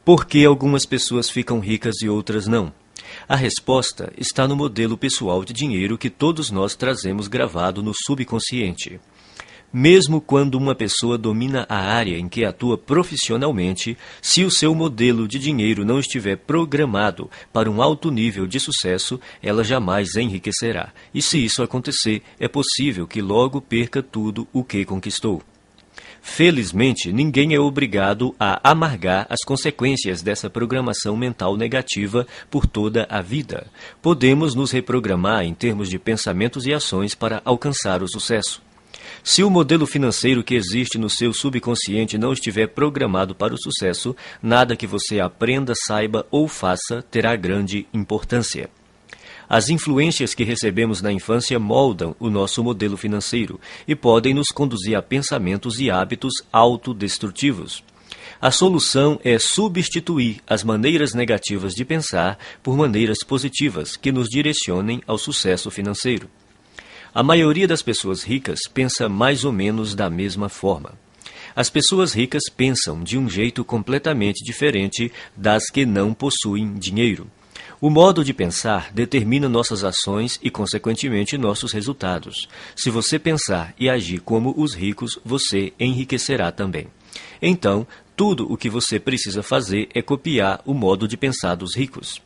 Por que algumas pessoas ficam ricas e outras não? A resposta está no modelo pessoal de dinheiro que todos nós trazemos gravado no subconsciente. Mesmo quando uma pessoa domina a área em que atua profissionalmente, se o seu modelo de dinheiro não estiver programado para um alto nível de sucesso, ela jamais enriquecerá. E se isso acontecer, é possível que logo perca tudo o que conquistou. Felizmente, ninguém é obrigado a amargar as consequências dessa programação mental negativa por toda a vida. Podemos nos reprogramar em termos de pensamentos e ações para alcançar o sucesso. Se o modelo financeiro que existe no seu subconsciente não estiver programado para o sucesso, nada que você aprenda, saiba ou faça terá grande importância. As influências que recebemos na infância moldam o nosso modelo financeiro e podem nos conduzir a pensamentos e hábitos autodestrutivos. A solução é substituir as maneiras negativas de pensar por maneiras positivas que nos direcionem ao sucesso financeiro. A maioria das pessoas ricas pensa mais ou menos da mesma forma. As pessoas ricas pensam de um jeito completamente diferente das que não possuem dinheiro. O modo de pensar determina nossas ações e, consequentemente, nossos resultados. Se você pensar e agir como os ricos, você enriquecerá também. Então, tudo o que você precisa fazer é copiar o modo de pensar dos ricos.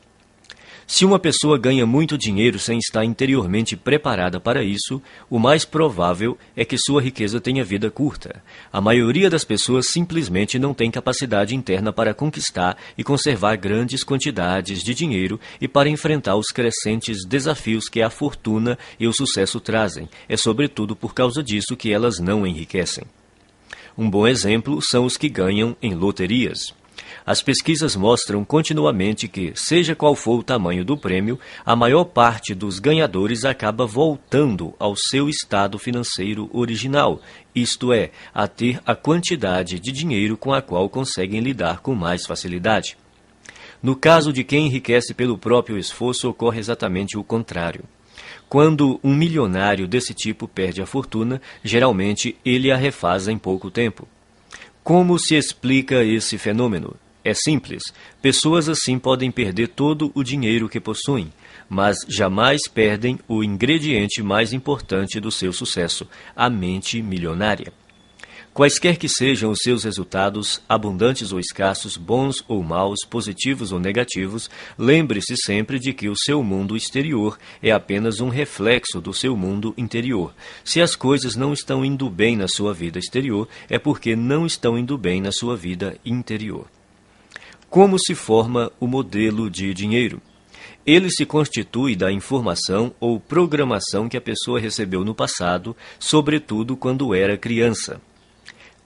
Se uma pessoa ganha muito dinheiro sem estar interiormente preparada para isso, o mais provável é que sua riqueza tenha vida curta. A maioria das pessoas simplesmente não tem capacidade interna para conquistar e conservar grandes quantidades de dinheiro e para enfrentar os crescentes desafios que a fortuna e o sucesso trazem. É sobretudo por causa disso que elas não enriquecem. Um bom exemplo são os que ganham em loterias. As pesquisas mostram continuamente que, seja qual for o tamanho do prêmio, a maior parte dos ganhadores acaba voltando ao seu estado financeiro original, isto é, a ter a quantidade de dinheiro com a qual conseguem lidar com mais facilidade. No caso de quem enriquece pelo próprio esforço, ocorre exatamente o contrário. Quando um milionário desse tipo perde a fortuna, geralmente ele a refaz em pouco tempo. Como se explica esse fenômeno? É simples. Pessoas assim podem perder todo o dinheiro que possuem, mas jamais perdem o ingrediente mais importante do seu sucesso, a mente milionária. Quaisquer que sejam os seus resultados, abundantes ou escassos, bons ou maus, positivos ou negativos, lembre-se sempre de que o seu mundo exterior é apenas um reflexo do seu mundo interior. Se as coisas não estão indo bem na sua vida exterior, é porque não estão indo bem na sua vida interior. Como se forma o modelo de dinheiro? Ele se constitui da informação ou programação que a pessoa recebeu no passado, sobretudo quando era criança.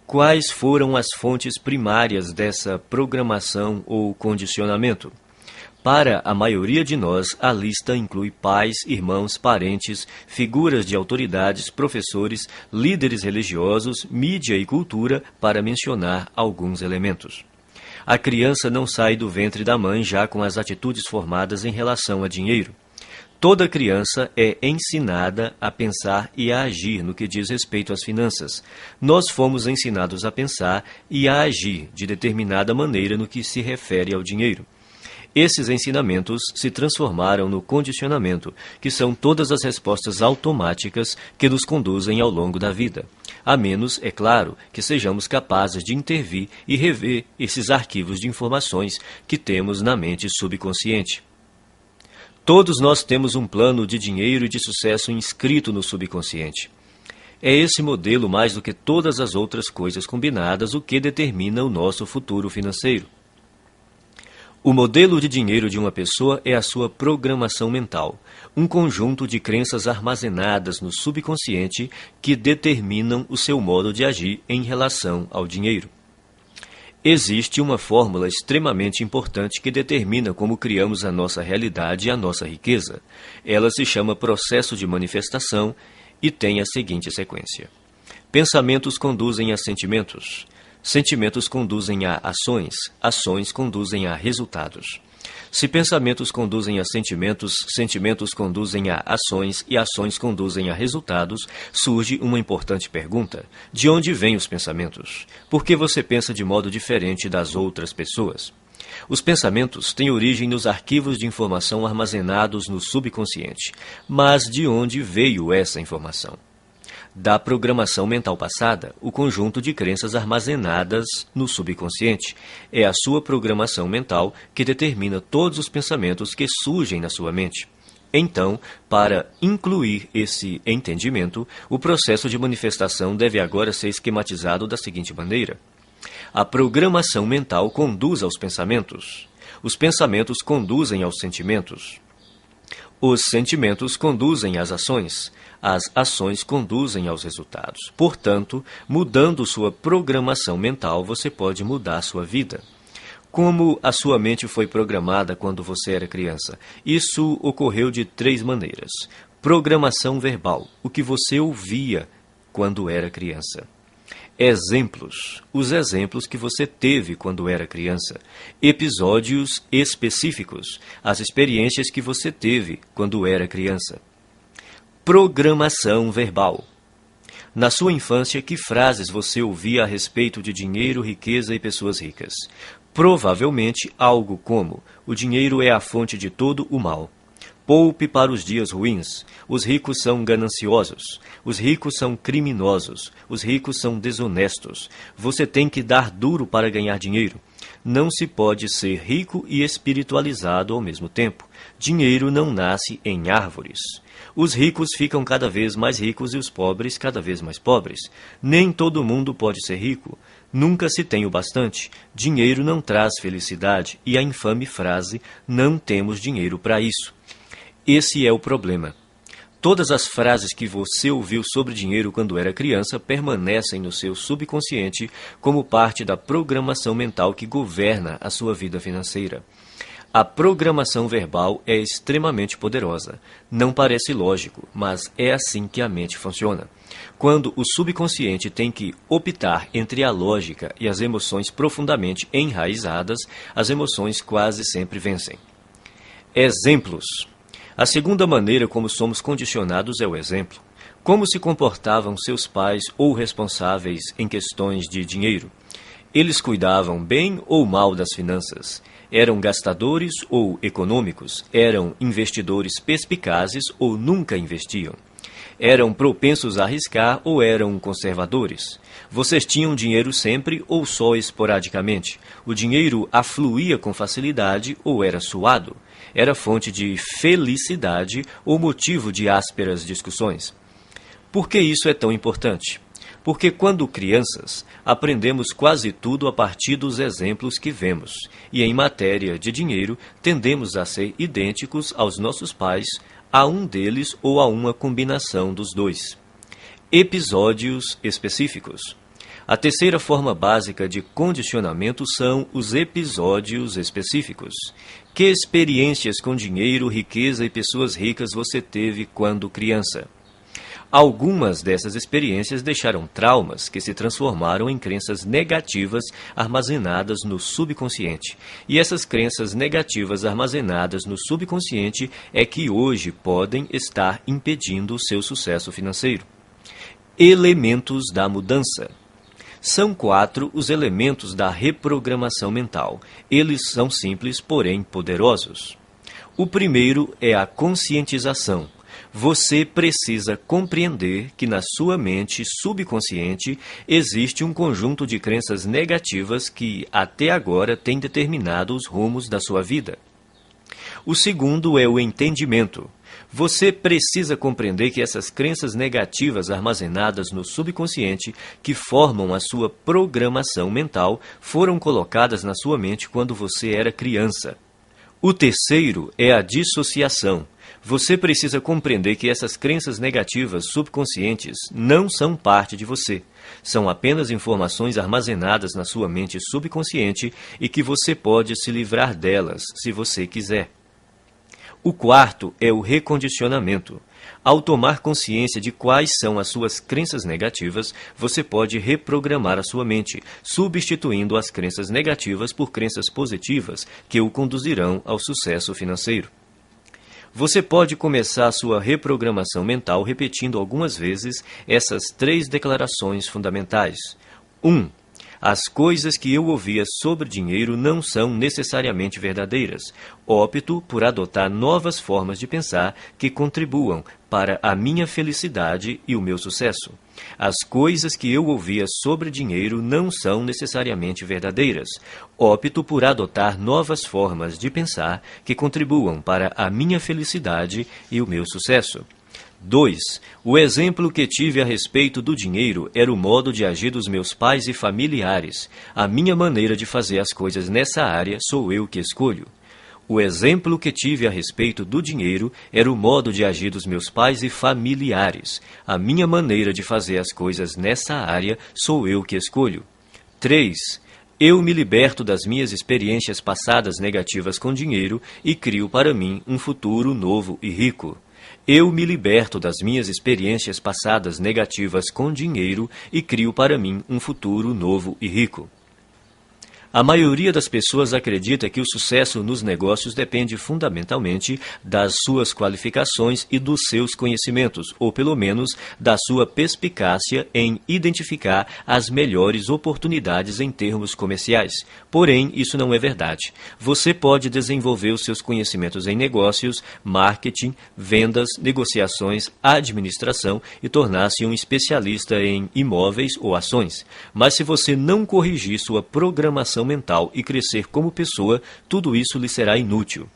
Quais foram as fontes primárias dessa programação ou condicionamento? Para a maioria de nós, a lista inclui pais, irmãos, parentes, figuras de autoridades, professores, líderes religiosos, mídia e cultura, para mencionar alguns elementos. A criança não sai do ventre da mãe já com as atitudes formadas em relação a dinheiro. Toda criança é ensinada a pensar e a agir no que diz respeito às finanças. Nós fomos ensinados a pensar e a agir de determinada maneira no que se refere ao dinheiro. Esses ensinamentos se transformaram no condicionamento, que são todas as respostas automáticas que nos conduzem ao longo da vida. A menos, é claro, que sejamos capazes de intervir e rever esses arquivos de informações que temos na mente subconsciente. Todos nós temos um plano de dinheiro e de sucesso inscrito no subconsciente. É esse modelo, mais do que todas as outras coisas combinadas, o que determina o nosso futuro financeiro. O modelo de dinheiro de uma pessoa é a sua programação mental, um conjunto de crenças armazenadas no subconsciente que determinam o seu modo de agir em relação ao dinheiro. Existe uma fórmula extremamente importante que determina como criamos a nossa realidade e a nossa riqueza. Ela se chama processo de manifestação e tem a seguinte sequência. Pensamentos conduzem a sentimentos. Sentimentos conduzem a ações. Ações conduzem a resultados. Se pensamentos conduzem a sentimentos, sentimentos conduzem a ações e ações conduzem a resultados, surge uma importante pergunta. De onde vêm os pensamentos? Por que você pensa de modo diferente das outras pessoas? Os pensamentos têm origem nos arquivos de informação armazenados no subconsciente. Mas de onde veio essa informação? Da programação mental passada, o conjunto de crenças armazenadas no subconsciente. É a sua programação mental que determina todos os pensamentos que surgem na sua mente. Então, para incluir esse entendimento, o processo de manifestação deve agora ser esquematizado da seguinte maneira. A programação mental conduz aos pensamentos. Os pensamentos conduzem aos sentimentos. Os sentimentos conduzem às ações. As ações conduzem aos resultados. Portanto, mudando sua programação mental, você pode mudar sua vida. Como a sua mente foi programada quando você era criança? Isso ocorreu de 3 maneiras. Programação verbal, o que você ouvia quando era criança. Exemplos, os exemplos que você teve quando era criança. Episódios específicos, as experiências que você teve quando era criança. Programação verbal. Na sua infância, que frases você ouvia a respeito de dinheiro, riqueza e pessoas ricas? Provavelmente algo como: o dinheiro é a fonte de todo o mal. Poupe para os dias ruins. Os ricos são gananciosos. Os ricos são criminosos. Os ricos são desonestos. Você tem que dar duro para ganhar dinheiro. Não se pode ser rico e espiritualizado ao mesmo tempo. Dinheiro não nasce em árvores. Os ricos ficam cada vez mais ricos e os pobres cada vez mais pobres. Nem todo mundo pode ser rico. Nunca se tem o bastante. Dinheiro não traz felicidade. E a infame frase: não temos dinheiro para isso. Esse é o problema. Todas as frases que você ouviu sobre dinheiro quando era criança permanecem no seu subconsciente como parte da programação mental que governa a sua vida financeira. A programação verbal é extremamente poderosa. Não parece lógico, mas é assim que a mente funciona. Quando o subconsciente tem que optar entre a lógica e as emoções profundamente enraizadas, as emoções quase sempre vencem. Exemplos. A segunda maneira como somos condicionados é o exemplo. Como se comportavam seus pais ou responsáveis em questões de dinheiro? Eles cuidavam bem ou mal das finanças? Eram gastadores ou econômicos? Eram investidores perspicazes ou nunca investiam? Eram propensos a arriscar ou eram conservadores? Vocês tinham dinheiro sempre ou só esporadicamente? O dinheiro afluía com facilidade ou era suado? Era fonte de felicidade ou motivo de ásperas discussões? Por que isso é tão importante? Porque quando crianças, aprendemos quase tudo a partir dos exemplos que vemos, e em matéria de dinheiro, tendemos a ser idênticos aos nossos pais, a um deles ou a uma combinação dos dois. Episódios específicos. A terceira forma básica de condicionamento são os episódios específicos. Que experiências com dinheiro, riqueza e pessoas ricas você teve quando criança? Algumas dessas experiências deixaram traumas que se transformaram em crenças negativas armazenadas no subconsciente. E essas crenças negativas armazenadas no subconsciente é que hoje podem estar impedindo o seu sucesso financeiro. Elementos da mudança. São 4 os elementos da reprogramação mental. Eles são simples, porém poderosos. O primeiro é a conscientização. Você precisa compreender que na sua mente subconsciente existe um conjunto de crenças negativas que até agora tem determinado os rumos da sua vida. O segundo é o entendimento. Você precisa compreender que essas crenças negativas armazenadas no subconsciente, que formam a sua programação mental, foram colocadas na sua mente quando você era criança. O terceiro é a dissociação. Você precisa compreender que essas crenças negativas subconscientes não são parte de você. São apenas informações armazenadas na sua mente subconsciente e que você pode se livrar delas, se você quiser. O quarto é o recondicionamento. Ao tomar consciência de quais são as suas crenças negativas, você pode reprogramar a sua mente, substituindo as crenças negativas por crenças positivas que o conduzirão ao sucesso financeiro. Você pode começar a sua reprogramação mental repetindo algumas vezes essas 3 declarações fundamentais. 1. As coisas que eu ouvia sobre dinheiro não são necessariamente verdadeiras. Opto por adotar novas formas de pensar que contribuam para a minha felicidade e o meu sucesso. As coisas que eu ouvia sobre dinheiro não são necessariamente verdadeiras. Opto por adotar novas formas de pensar que contribuam para a minha felicidade e o meu sucesso. 2. O exemplo que tive a respeito do dinheiro era o modo de agir dos meus pais e familiares. A minha maneira de fazer as coisas nessa área sou eu que escolho. O exemplo que tive a respeito do dinheiro era o modo de agir dos meus pais e familiares. A minha maneira de fazer as coisas nessa área sou eu que escolho. 3. Eu me liberto das minhas experiências passadas negativas com dinheiro e crio para mim um futuro novo e rico. Eu me liberto das minhas experiências passadas negativas com dinheiro e crio para mim um futuro novo e rico. A maioria das pessoas acredita que o sucesso nos negócios depende fundamentalmente das suas qualificações e dos seus conhecimentos, ou pelo menos da sua perspicácia em identificar as melhores oportunidades em termos comerciais. Porém, isso não é verdade. Você pode desenvolver os seus conhecimentos em negócios, marketing, vendas, negociações, administração e tornar-se um especialista em imóveis ou ações. Mas se você não corrigir sua programação mental e crescer como pessoa, tudo isso lhe será inútil.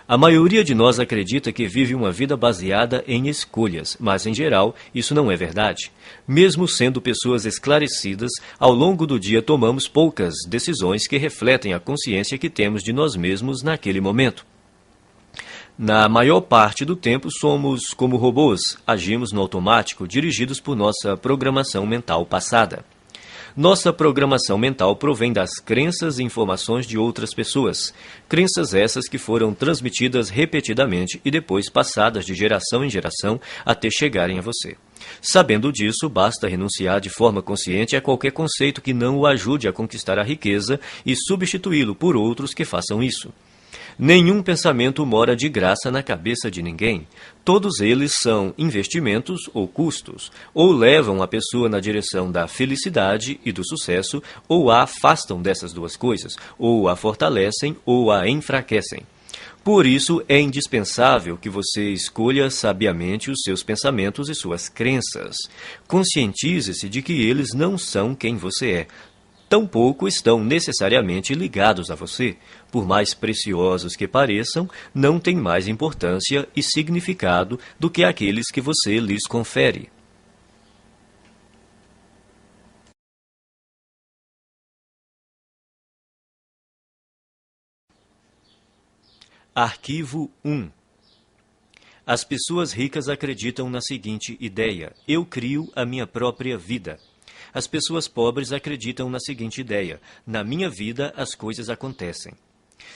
A maioria de nós acredita que vive uma vida baseada em escolhas, mas em geral isso não é verdade. Mesmo sendo pessoas esclarecidas, ao longo do dia tomamos poucas decisões que refletem a consciência que temos de nós mesmos naquele momento. Na maior parte do tempo somos como robôs, agimos no automático, dirigidos por nossa programação mental passada. Nossa programação mental provém das crenças e informações de outras pessoas. Crenças essas que foram transmitidas repetidamente e depois passadas de geração em geração até chegarem a você. Sabendo disso, basta renunciar de forma consciente a qualquer conceito que não o ajude a conquistar a riqueza e substituí-lo por outros que façam isso. Nenhum pensamento mora de graça na cabeça de ninguém. Todos eles são investimentos ou custos, ou levam a pessoa na direção da felicidade e do sucesso, ou a afastam dessas duas coisas, ou a fortalecem ou a enfraquecem. Por isso, é indispensável que você escolha sabiamente os seus pensamentos e suas crenças. Conscientize-se de que eles não são quem você é. Tampouco estão necessariamente ligados a você. Por mais preciosos que pareçam, não têm mais importância e significado do que aqueles que você lhes confere. Arquivo 1. As pessoas ricas acreditam na seguinte ideia: eu crio a minha própria vida. As pessoas pobres acreditam na seguinte ideia: na minha vida as coisas acontecem.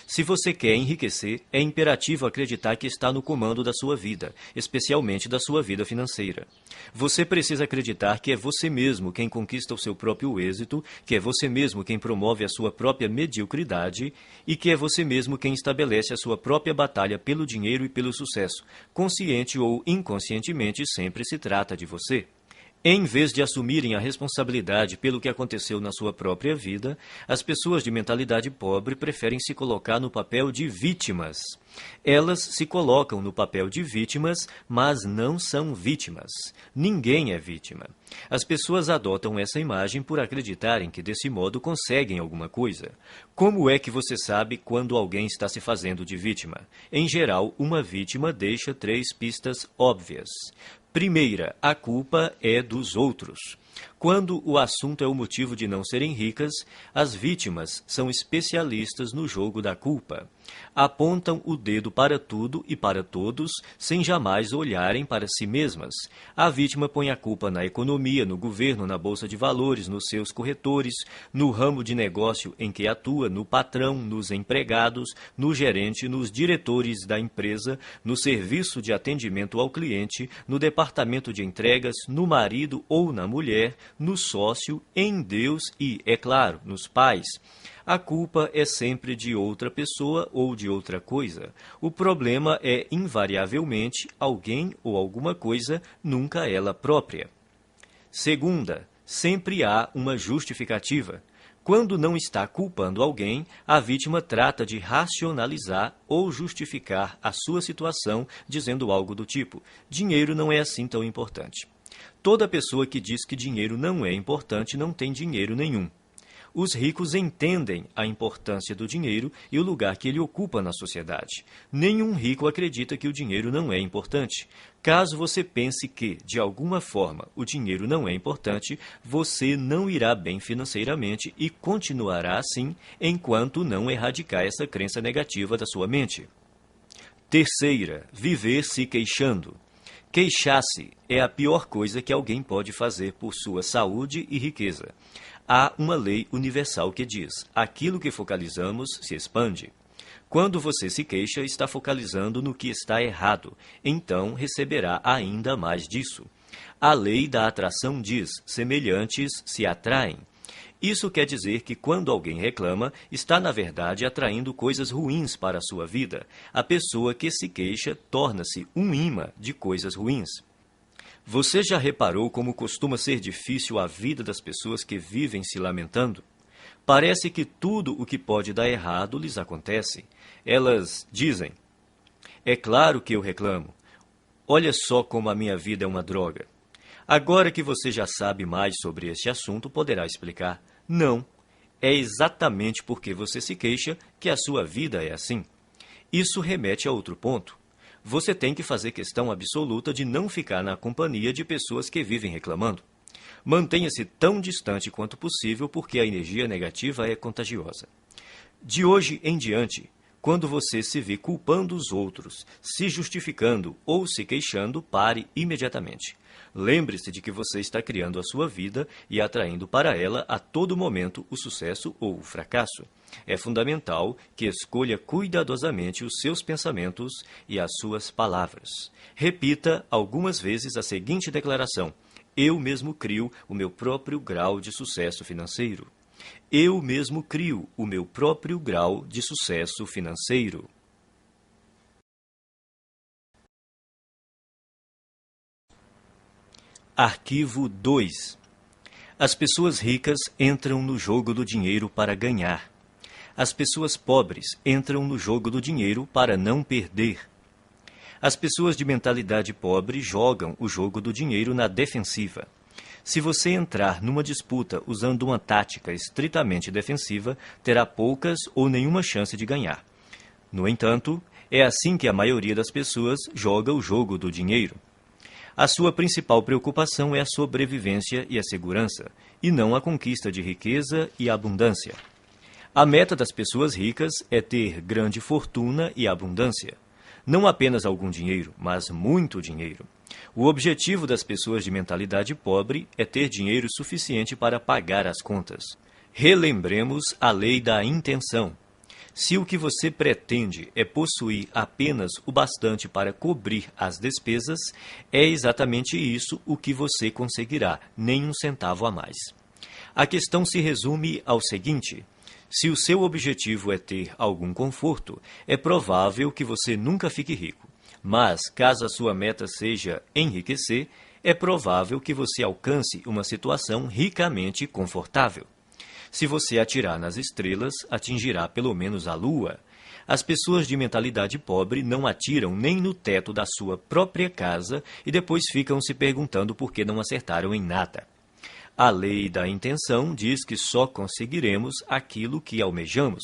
Se você quer enriquecer, é imperativo acreditar que está no comando da sua vida, especialmente da sua vida financeira. Você precisa acreditar que é você mesmo quem conquista o seu próprio êxito, que é você mesmo quem promove a sua própria mediocridade e que é você mesmo quem estabelece a sua própria batalha pelo dinheiro e pelo sucesso. Consciente ou inconscientemente, sempre se trata de você. Em vez de assumirem a responsabilidade pelo que aconteceu na sua própria vida, as pessoas de mentalidade pobre preferem se colocar no papel de vítimas. Elas se colocam no papel de vítimas, mas não são vítimas. Ninguém é vítima. As pessoas adotam essa imagem por acreditarem que desse modo conseguem alguma coisa. Como é que você sabe quando alguém está se fazendo de vítima? Em geral, uma vítima deixa 3 pistas óbvias. Primeira, a culpa é dos outros. Quando o assunto é o motivo de não serem ricas, as vítimas são especialistas no jogo da culpa. Apontam o dedo para tudo e para todos, sem jamais olharem para si mesmas. A vítima põe a culpa na economia, no governo, na bolsa de valores, nos seus corretores, no ramo de negócio em que atua, no patrão, nos empregados, no gerente, nos diretores da empresa, no serviço de atendimento ao cliente, no departamento de entregas, no marido ou na mulher, no sócio, em Deus e, é claro, nos pais. A culpa é sempre de outra pessoa ou de outra coisa. O problema é, invariavelmente, alguém ou alguma coisa, nunca ela própria. Segunda, sempre há uma justificativa. Quando não está culpando alguém, a vítima trata de racionalizar ou justificar a sua situação, dizendo algo do tipo: dinheiro não é assim tão importante. Toda pessoa que diz que dinheiro não é importante não tem dinheiro nenhum. Os ricos entendem a importância do dinheiro e o lugar que ele ocupa na sociedade. Nenhum rico acredita que o dinheiro não é importante. Caso você pense que, de alguma forma, o dinheiro não é importante, você não irá bem financeiramente e continuará assim enquanto não erradicar essa crença negativa da sua mente. Terceira, viver se queixando. Queixar-se é a pior coisa que alguém pode fazer por sua saúde e riqueza. Há uma lei universal que diz: aquilo que focalizamos se expande. Quando você se queixa, está focalizando no que está errado, então receberá ainda mais disso. A lei da atração diz: semelhantes se atraem. Isso quer dizer que quando alguém reclama, está na verdade atraindo coisas ruins para a sua vida. A pessoa que se queixa torna-se um imã de coisas ruins. Você já reparou como costuma ser difícil a vida das pessoas que vivem se lamentando? Parece que tudo o que pode dar errado lhes acontece. Elas dizem: é claro que eu reclamo. Olha só como a minha vida é uma droga. Agora que você já sabe mais sobre este assunto, poderá explicar: não, é exatamente porque você se queixa que a sua vida é assim. Isso remete a outro ponto. Você tem que fazer questão absoluta de não ficar na companhia de pessoas que vivem reclamando. Mantenha-se tão distante quanto possível, porque a energia negativa é contagiosa. De hoje em diante, quando você se vê culpando os outros, se justificando ou se queixando, pare imediatamente. Lembre-se de que você está criando a sua vida e atraindo para ela a todo momento o sucesso ou o fracasso. É fundamental que escolha cuidadosamente os seus pensamentos e as suas palavras. Repita algumas vezes a seguinte declaração: eu mesmo crio o meu próprio grau de sucesso financeiro. Eu mesmo crio o meu próprio grau de sucesso financeiro. Arquivo 2. As pessoas ricas entram no jogo do dinheiro para ganhar. As pessoas pobres entram no jogo do dinheiro para não perder. As pessoas de mentalidade pobre jogam o jogo do dinheiro na defensiva. Se você entrar numa disputa usando uma tática estritamente defensiva, terá poucas ou nenhuma chance de ganhar. No entanto, é assim que a maioria das pessoas joga o jogo do dinheiro. A sua principal preocupação é a sobrevivência e a segurança, e não a conquista de riqueza e abundância. A meta das pessoas ricas é ter grande fortuna e abundância. Não apenas algum dinheiro, mas muito dinheiro. O objetivo das pessoas de mentalidade pobre é ter dinheiro suficiente para pagar as contas. Relembremos a lei da intenção. Se o que você pretende é possuir apenas o bastante para cobrir as despesas, é exatamente isso o que você conseguirá, nem um centavo a mais. A questão se resume ao seguinte: se o seu objetivo é ter algum conforto, é provável que você nunca fique rico. Mas, caso a sua meta seja enriquecer, é provável que você alcance uma situação ricamente confortável. Se você atirar nas estrelas, atingirá pelo menos a lua. As pessoas de mentalidade pobre não atiram nem no teto da sua própria casa e depois ficam se perguntando por que não acertaram em nada. A lei da intenção diz que só conseguiremos aquilo que almejamos.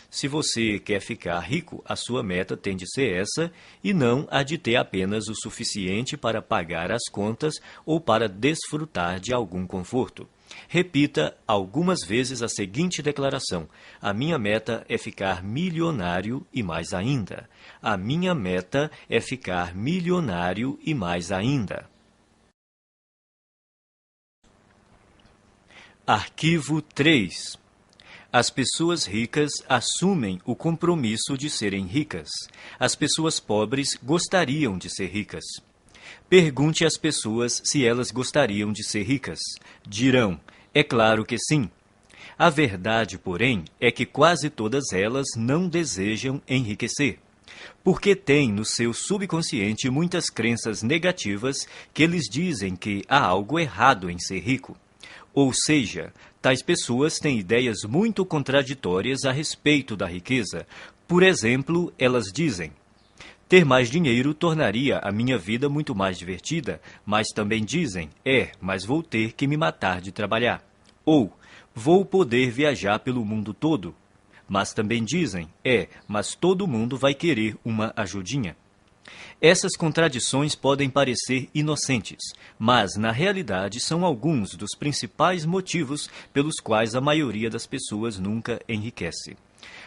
Se você quer ficar rico, a sua meta tem de ser essa e não a de ter apenas o suficiente para pagar as contas ou para desfrutar de algum conforto. Repita algumas vezes a seguinte declaração: a minha meta é ficar milionário e mais ainda. A minha meta é ficar milionário e mais ainda. Arquivo 3. As pessoas ricas assumem o compromisso de serem ricas. As pessoas pobres gostariam de ser ricas. Pergunte às pessoas se elas gostariam de ser ricas. Dirão: é claro que sim. A verdade, porém, é que quase todas elas não desejam enriquecer, porque têm no seu subconsciente muitas crenças negativas que lhes dizem que há algo errado em ser rico. Ou seja, Tais pessoas têm ideias muito contraditórias a respeito da riqueza. Por exemplo, elas dizem: ter mais dinheiro tornaria a minha vida muito mais divertida, mas também dizem: mas vou ter que me matar de trabalhar. Ou, vou poder viajar pelo mundo todo. Mas também dizem: mas todo mundo vai querer uma ajudinha. Essas contradições podem parecer inocentes, mas na realidade são alguns dos principais motivos pelos quais a maioria das pessoas nunca enriquece.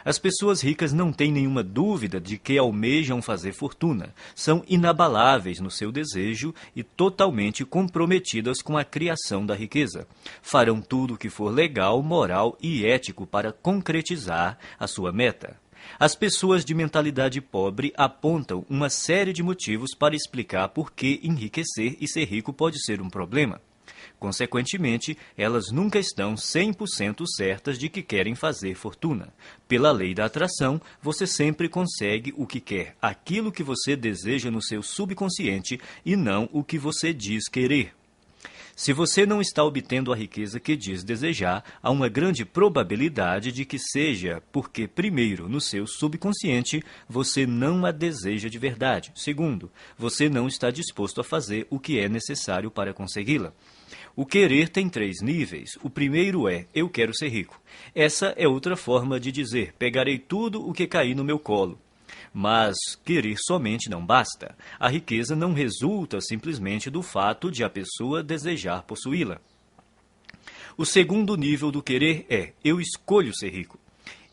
As pessoas ricas não têm nenhuma dúvida de que almejam fazer fortuna, são inabaláveis no seu desejo e totalmente comprometidas com a criação da riqueza. Farão tudo o que for legal, moral e ético para concretizar a sua meta. As pessoas de mentalidade pobre apontam uma série de motivos para explicar por que enriquecer e ser rico pode ser um problema. Consequentemente, elas nunca estão 100% certas de que querem fazer fortuna. Pela lei da atração, você sempre consegue o que quer, aquilo que você deseja no seu subconsciente e não o que você diz querer. Se você não está obtendo a riqueza que diz desejar, há uma grande probabilidade de que seja porque, primeiro, no seu subconsciente, você não a deseja de verdade. Segundo, você não está disposto a fazer o que é necessário para consegui-la. O querer tem 3 níveis. O primeiro é: eu quero ser rico. Essa é outra forma de dizer: pegarei tudo o que cair no meu colo. Mas querer somente não basta. A riqueza não resulta simplesmente do fato de a pessoa desejar possuí-la. O segundo nível do querer é: eu escolho ser rico.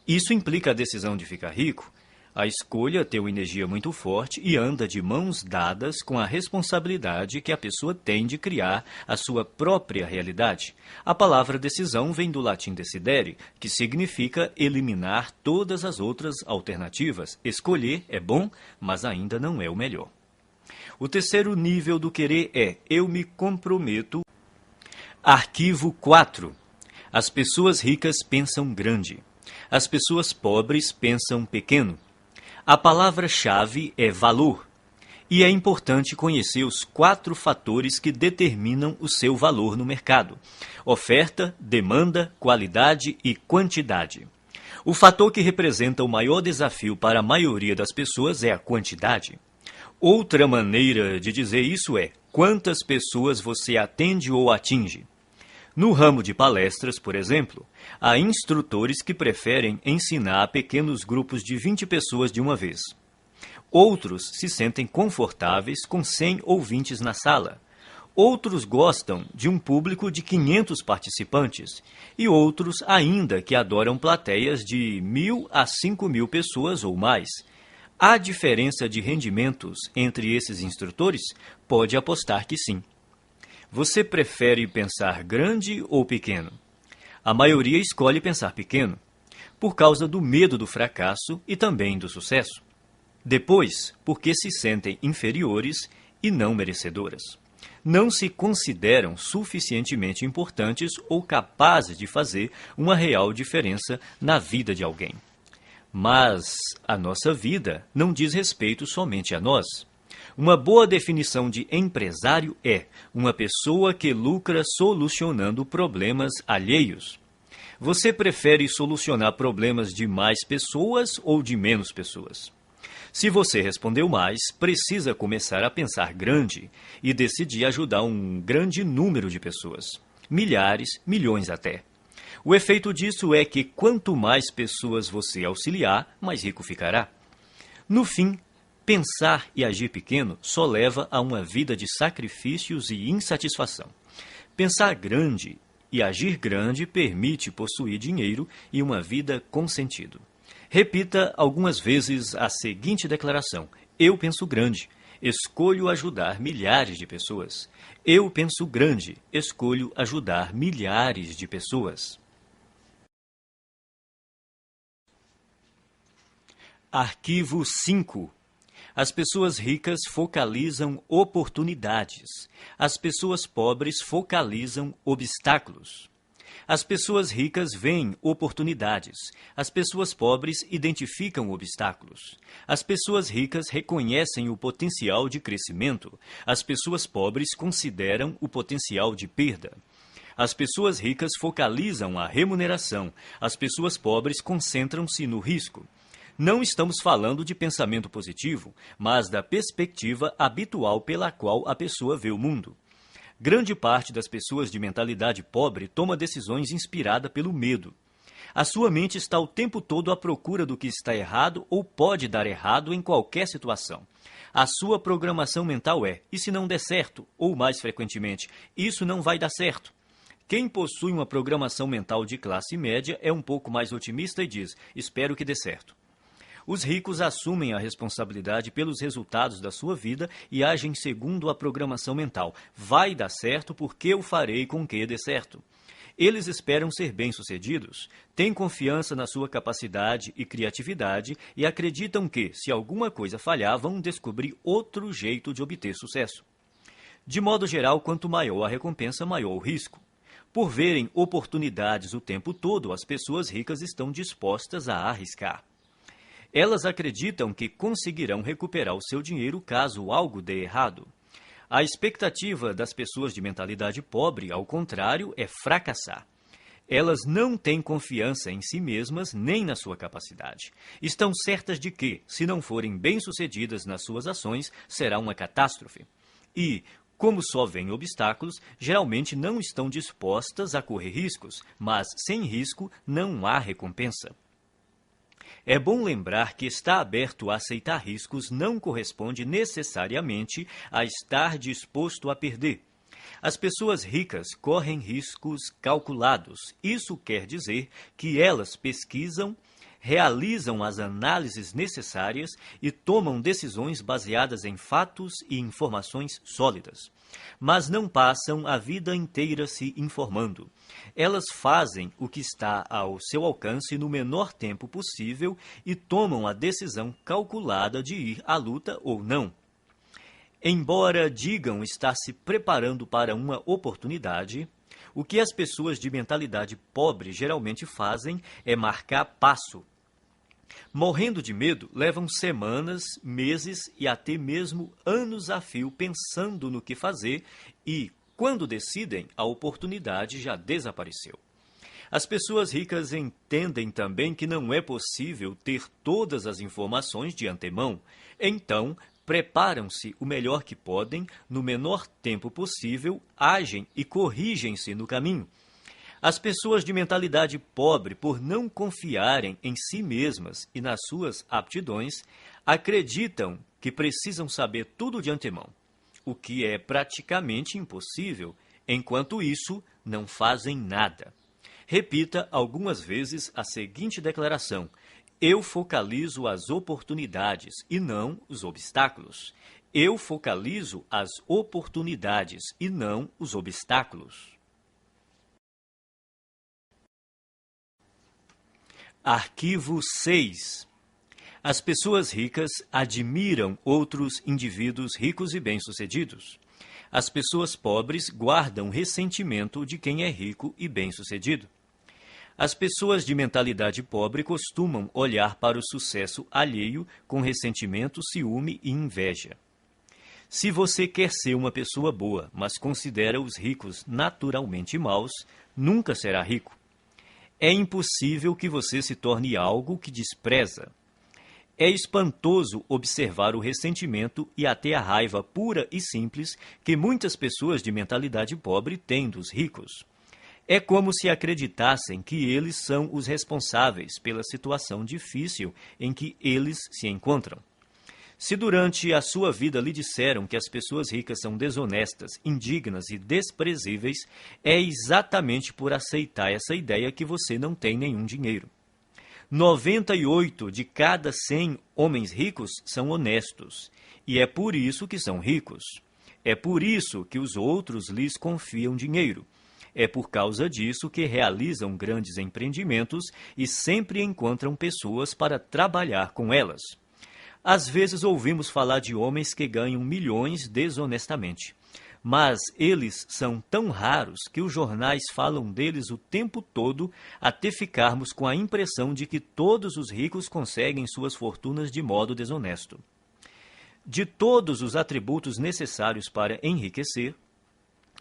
Isso implica a decisão de ficar rico. A escolha tem uma energia muito forte e anda de mãos dadas com a responsabilidade que a pessoa tem de criar a sua própria realidade. A palavra decisão vem do latim decidere, que significa eliminar todas as outras alternativas. Escolher é bom, mas ainda não é o melhor. O terceiro nível do querer é: eu me comprometo. Arquivo 4. As pessoas ricas pensam grande. As pessoas pobres pensam pequeno. A palavra-chave é valor, e é importante conhecer os 4 fatores que determinam o seu valor no mercado: oferta, demanda, qualidade e quantidade. O fator que representa o maior desafio para a maioria das pessoas é a quantidade. Outra maneira de dizer isso é: quantas pessoas você atende ou atinge. No ramo de palestras, por exemplo, há instrutores que preferem ensinar a pequenos grupos de 20 pessoas de uma vez. Outros se sentem confortáveis com 100 ouvintes na sala. Outros gostam de um público de 500 participantes. E outros ainda que adoram plateias de 1.000 a 5.000 pessoas ou mais. Há diferença de rendimentos entre esses instrutores? Pode apostar que sim. Você prefere pensar grande ou pequeno? A maioria escolhe pensar pequeno, por causa do medo do fracasso e também do sucesso. Depois, porque se sentem inferiores e não merecedoras. Não se consideram suficientemente importantes ou capazes de fazer uma real diferença na vida de alguém. Mas a nossa vida não diz respeito somente a nós. Uma boa definição de empresário é uma pessoa que lucra solucionando problemas alheios. Você prefere solucionar problemas de mais pessoas ou de menos pessoas? Se você respondeu mais, precisa começar a pensar grande e decidir ajudar um grande número de pessoas. Milhares, milhões até. O efeito disso é que quanto mais pessoas você auxiliar, mais rico ficará. No fim, pensar e agir pequeno só leva a uma vida de sacrifícios e insatisfação. Pensar grande e agir grande permite possuir dinheiro e uma vida com sentido. Repita algumas vezes a seguinte declaração: eu penso grande, escolho ajudar milhares de pessoas. Eu penso grande, escolho ajudar milhares de pessoas. Arquivo 5. As pessoas ricas focalizam oportunidades. As pessoas pobres focalizam obstáculos. As pessoas ricas veem oportunidades. As pessoas pobres identificam obstáculos. As pessoas ricas reconhecem o potencial de crescimento. As pessoas pobres consideram o potencial de perda. As pessoas ricas focalizam a remuneração, as pessoas pobres concentram-se no risco. Não estamos falando de pensamento positivo, mas da perspectiva habitual pela qual a pessoa vê o mundo. Grande parte das pessoas de mentalidade pobre toma decisões inspirada pelo medo. A sua mente está o tempo todo à procura do que está errado ou pode dar errado em qualquer situação. A sua programação mental é, e se não der certo? Ou, mais frequentemente, isso não vai dar certo. Quem possui uma programação mental de classe média é um pouco mais otimista e diz, espero que dê certo. Os ricos assumem a responsabilidade pelos resultados da sua vida e agem segundo a programação mental. Vai dar certo porque eu farei com que dê certo. Eles esperam ser bem-sucedidos, têm confiança na sua capacidade e criatividade e acreditam que, se alguma coisa falhar, vão descobrir outro jeito de obter sucesso. De modo geral, quanto maior a recompensa, maior o risco. Por verem oportunidades o tempo todo, as pessoas ricas estão dispostas a arriscar. Elas acreditam que conseguirão recuperar o seu dinheiro caso algo dê errado. A expectativa das pessoas de mentalidade pobre, ao contrário, é fracassar. Elas não têm confiança em si mesmas nem na sua capacidade. Estão certas de que, se não forem bem-sucedidas nas suas ações, será uma catástrofe. E, como só veem obstáculos, geralmente não estão dispostas a correr riscos, mas sem risco não há recompensa. É bom lembrar que estar aberto a aceitar riscos não corresponde necessariamente a estar disposto a perder. As pessoas ricas correm riscos calculados. Isso quer dizer que elas pesquisam, realizam as análises necessárias e tomam decisões baseadas em fatos e informações sólidas. Mas não passam a vida inteira se informando. Elas fazem o que está ao seu alcance no menor tempo possível e tomam a decisão calculada de ir à luta ou não. Embora digam estar se preparando para uma oportunidade, o que as pessoas de mentalidade pobre geralmente fazem é marcar passo. Morrendo de medo, levam semanas, meses e até mesmo anos a fio pensando no que fazer e, quando decidem, a oportunidade já desapareceu. As pessoas ricas entendem também que não é possível ter todas as informações de antemão, então preparam-se o melhor que podem, no menor tempo possível, agem e corrigem-se no caminho. As pessoas de mentalidade pobre, por não confiarem em si mesmas e nas suas aptidões, acreditam que precisam saber tudo de antemão, o que é praticamente impossível. Enquanto isso, não fazem nada. Repita algumas vezes a seguinte declaração: eu focalizo as oportunidades e não os obstáculos. Eu focalizo as oportunidades e não os obstáculos. Arquivo 6. As pessoas ricas admiram outros indivíduos ricos e bem-sucedidos. As pessoas pobres guardam ressentimento de quem é rico e bem-sucedido. As pessoas de mentalidade pobre costumam olhar para o sucesso alheio com ressentimento, ciúme e inveja. Se você quer ser uma pessoa boa, mas considera os ricos naturalmente maus, nunca será rico. É impossível que você se torne algo que despreza. É espantoso observar o ressentimento e até a raiva pura e simples que muitas pessoas de mentalidade pobre têm dos ricos. É como se acreditassem que eles são os responsáveis pela situação difícil em que eles se encontram. Se durante a sua vida lhe disseram que as pessoas ricas são desonestas, indignas e desprezíveis, é exatamente por aceitar essa ideia que você não tem nenhum dinheiro. 98 de cada 100 homens ricos são honestos, e é por isso que são ricos. É por isso que os outros lhes confiam dinheiro. É por causa disso que realizam grandes empreendimentos e sempre encontram pessoas para trabalhar com elas. Às vezes ouvimos falar de homens que ganham milhões desonestamente, mas eles são tão raros que os jornais falam deles o tempo todo até ficarmos com a impressão de que todos os ricos conseguem suas fortunas de modo desonesto. De todos os atributos necessários para enriquecer,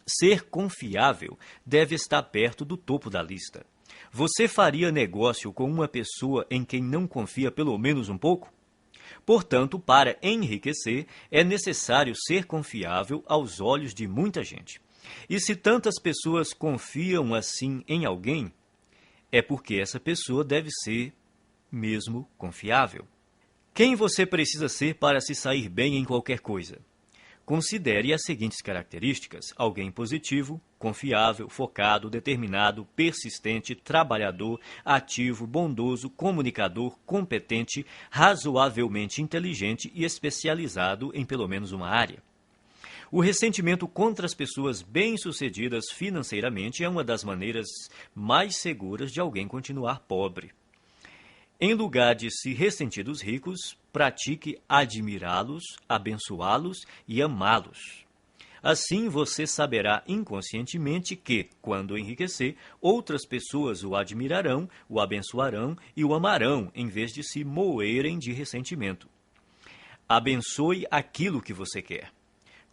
Ser confiável deve estar perto do topo da lista. Você faria negócio com uma pessoa em quem não confia pelo menos um pouco? Portanto, para enriquecer, é necessário ser confiável aos olhos de muita gente. E se tantas pessoas confiam assim em alguém, é porque essa pessoa deve ser mesmo confiável. Quem você precisa ser para se sair bem em qualquer coisa? Considere as seguintes características: alguém positivo, confiável, focado, determinado, persistente, trabalhador, ativo, bondoso, comunicador, competente, razoavelmente inteligente e especializado em pelo menos uma área. O ressentimento contra as pessoas bem-sucedidas financeiramente é uma das maneiras mais seguras de alguém continuar pobre. Em lugar de se ressentir dos ricos, pratique admirá-los, abençoá-los e amá-los. Assim você saberá inconscientemente que, quando enriquecer, outras pessoas o admirarão, o abençoarão e o amarão, em vez de se moerem de ressentimento. Abençoe aquilo que você quer.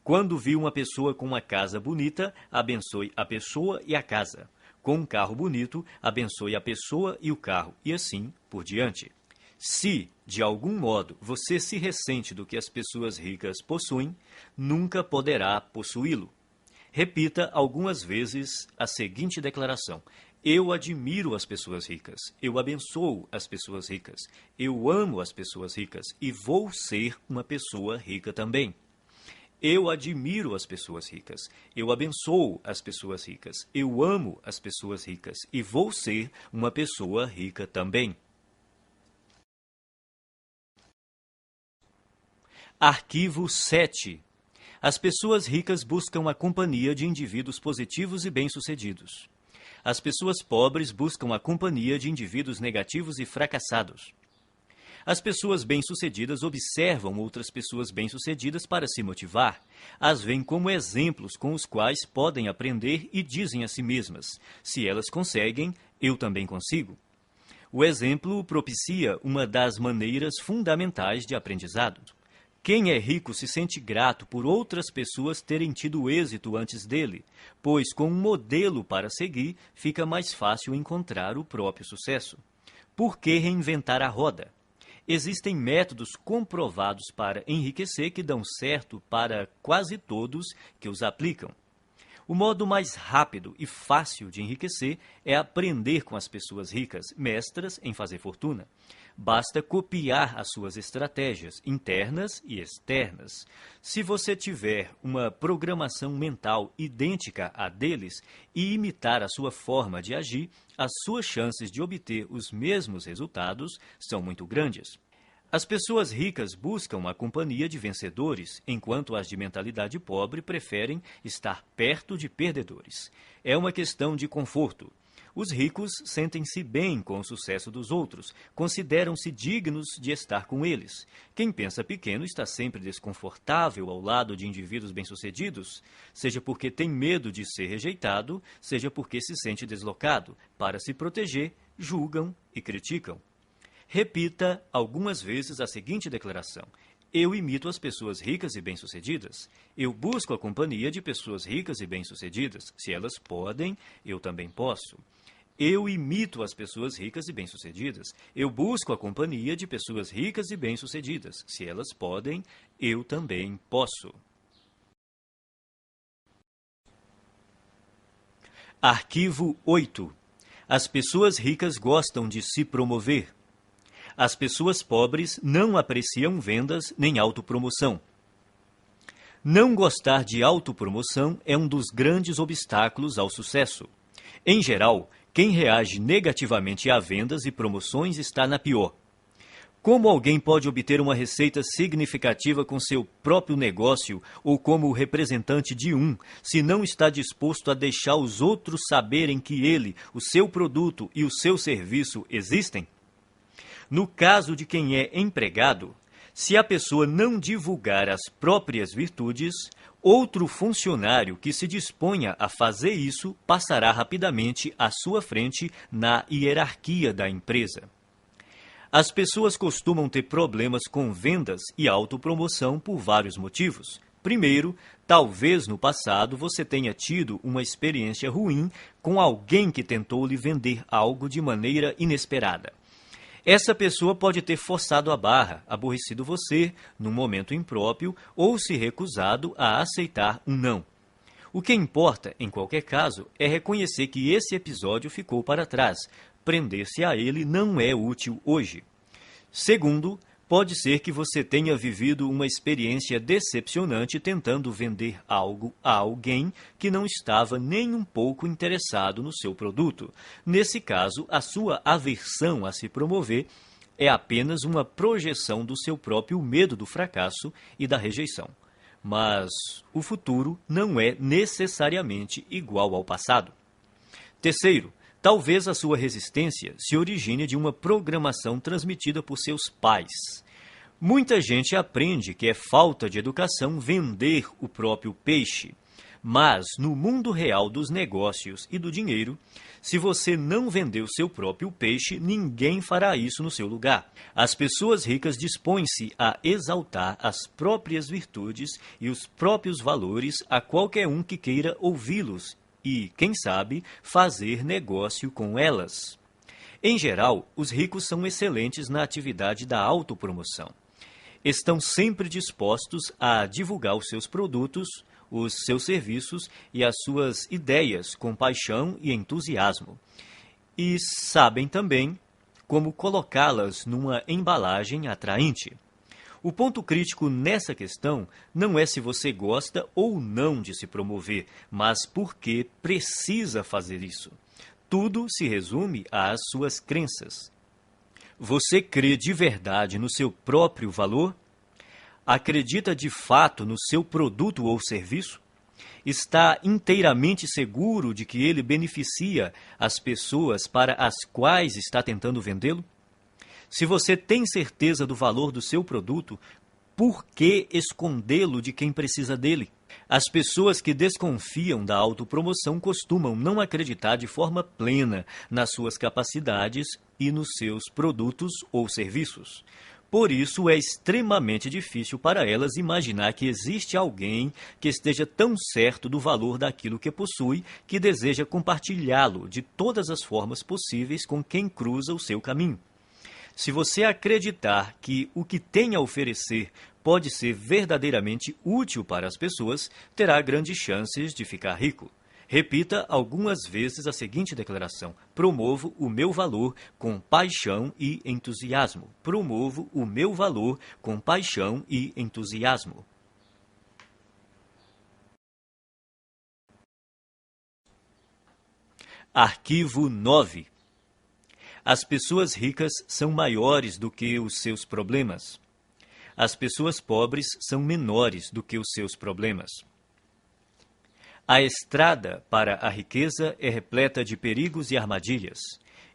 Quando viu uma pessoa com uma casa bonita, abençoe a pessoa e a casa. Com um carro bonito, abençoe a pessoa e o carro, e assim por diante. Se, de algum modo, você se ressente do que as pessoas ricas possuem, nunca poderá possuí-lo. Repita algumas vezes a seguinte declaração: eu admiro as pessoas ricas, eu abençoo as pessoas ricas, eu amo as pessoas ricas e vou ser uma pessoa rica também. Eu admiro as pessoas ricas, eu abençoo as pessoas ricas, eu amo as pessoas ricas e vou ser uma pessoa rica também. Arquivo 7. As pessoas ricas buscam a companhia de indivíduos positivos e bem-sucedidos. As pessoas pobres buscam a companhia de indivíduos negativos e fracassados. As pessoas bem-sucedidas observam outras pessoas bem-sucedidas para se motivar. As veem como exemplos com os quais podem aprender e dizem a si mesmas: se elas conseguem, eu também consigo. O exemplo propicia uma das maneiras fundamentais de aprendizado. Quem é rico se sente grato por outras pessoas terem tido êxito antes dele, pois com um modelo para seguir, fica mais fácil encontrar o próprio sucesso. Por que reinventar a roda? Existem métodos comprovados para enriquecer que dão certo para quase todos que os aplicam. O modo mais rápido e fácil de enriquecer é aprender com as pessoas ricas, mestras em fazer fortuna. Basta copiar as suas estratégias internas e externas. Se você tiver uma programação mental idêntica à deles e imitar a sua forma de agir, as suas chances de obter os mesmos resultados são muito grandes. As pessoas ricas buscam a companhia de vencedores, enquanto as de mentalidade pobre preferem estar perto de perdedores. É uma questão de conforto. Os ricos sentem-se bem com o sucesso dos outros, consideram-se dignos de estar com eles. Quem pensa pequeno está sempre desconfortável ao lado de indivíduos bem-sucedidos, seja porque tem medo de ser rejeitado, seja porque se sente deslocado. Para se proteger, julgam e criticam. Repita algumas vezes a seguinte declaração: eu imito as pessoas ricas e bem-sucedidas. Eu busco a companhia de pessoas ricas e bem-sucedidas. Se elas podem, eu também posso. Eu imito as pessoas ricas e bem-sucedidas. Eu busco a companhia de pessoas ricas e bem-sucedidas. Se elas podem, eu também posso. Arquivo 8. As pessoas ricas gostam de se promover. As pessoas pobres não apreciam vendas nem autopromoção. Não gostar de autopromoção é um dos grandes obstáculos ao sucesso. Em geral, quem reage negativamente a vendas e promoções está na pior. Como alguém pode obter uma receita significativa com seu próprio negócio ou como representante de um, se não está disposto a deixar os outros saberem que ele, o seu produto e o seu serviço existem? No caso de quem é empregado, se a pessoa não divulgar as próprias virtudes, outro funcionário que se disponha a fazer isso passará rapidamente à sua frente na hierarquia da empresa. As pessoas costumam ter problemas com vendas e autopromoção por vários motivos. Primeiro, talvez no passado você tenha tido uma experiência ruim com alguém que tentou lhe vender algo de maneira inesperada. Essa pessoa pode ter forçado a barra, aborrecido você num momento impróprio ou se recusado a aceitar um não. O que importa, em qualquer caso, é reconhecer que esse episódio ficou para trás. Prender-se a ele não é útil hoje. Segundo, pode ser que você tenha vivido uma experiência decepcionante tentando vender algo a alguém que não estava nem um pouco interessado no seu produto. Nesse caso, a sua aversão a se promover é apenas uma projeção do seu próprio medo do fracasso e da rejeição. Mas o futuro não é necessariamente igual ao passado. Terceiro, talvez a sua resistência se origine de uma programação transmitida por seus pais. Muita gente aprende que é falta de educação vender o próprio peixe. Mas, no mundo real dos negócios e do dinheiro, se você não vender o seu próprio peixe, ninguém fará isso no seu lugar. As pessoas ricas dispõem-se a exaltar as próprias virtudes e os próprios valores a qualquer um que queira ouvi-los e, quem sabe, fazer negócio com elas. Em geral, os ricos são excelentes na atividade da autopromoção. Estão sempre dispostos a divulgar os seus produtos, os seus serviços e as suas ideias com paixão e entusiasmo. E sabem também como colocá-las numa embalagem atraente. O ponto crítico nessa questão não é se você gosta ou não de se promover, mas porque precisa fazer isso. Tudo se resume às suas crenças. Você crê de verdade no seu próprio valor? Acredita de fato no seu produto ou serviço? Está inteiramente seguro de que ele beneficia as pessoas para as quais está tentando vendê-lo? Se você tem certeza do valor do seu produto, por que escondê-lo de quem precisa dele? As pessoas que desconfiam da autopromoção costumam não acreditar de forma plena nas suas capacidades e nos seus produtos ou serviços. Por isso, é extremamente difícil para elas imaginar que existe alguém que esteja tão certo do valor daquilo que possui que deseja compartilhá-lo de todas as formas possíveis com quem cruza o seu caminho. Se você acreditar que o que tem a oferecer pode ser verdadeiramente útil para as pessoas, terá grandes chances de ficar rico. Repita algumas vezes a seguinte declaração: promovo o meu valor com paixão e entusiasmo. Promovo o meu valor com paixão e entusiasmo. Arquivo 9. As pessoas ricas são maiores do que os seus problemas. As pessoas pobres são menores do que os seus problemas. A estrada para a riqueza é repleta de perigos e armadilhas,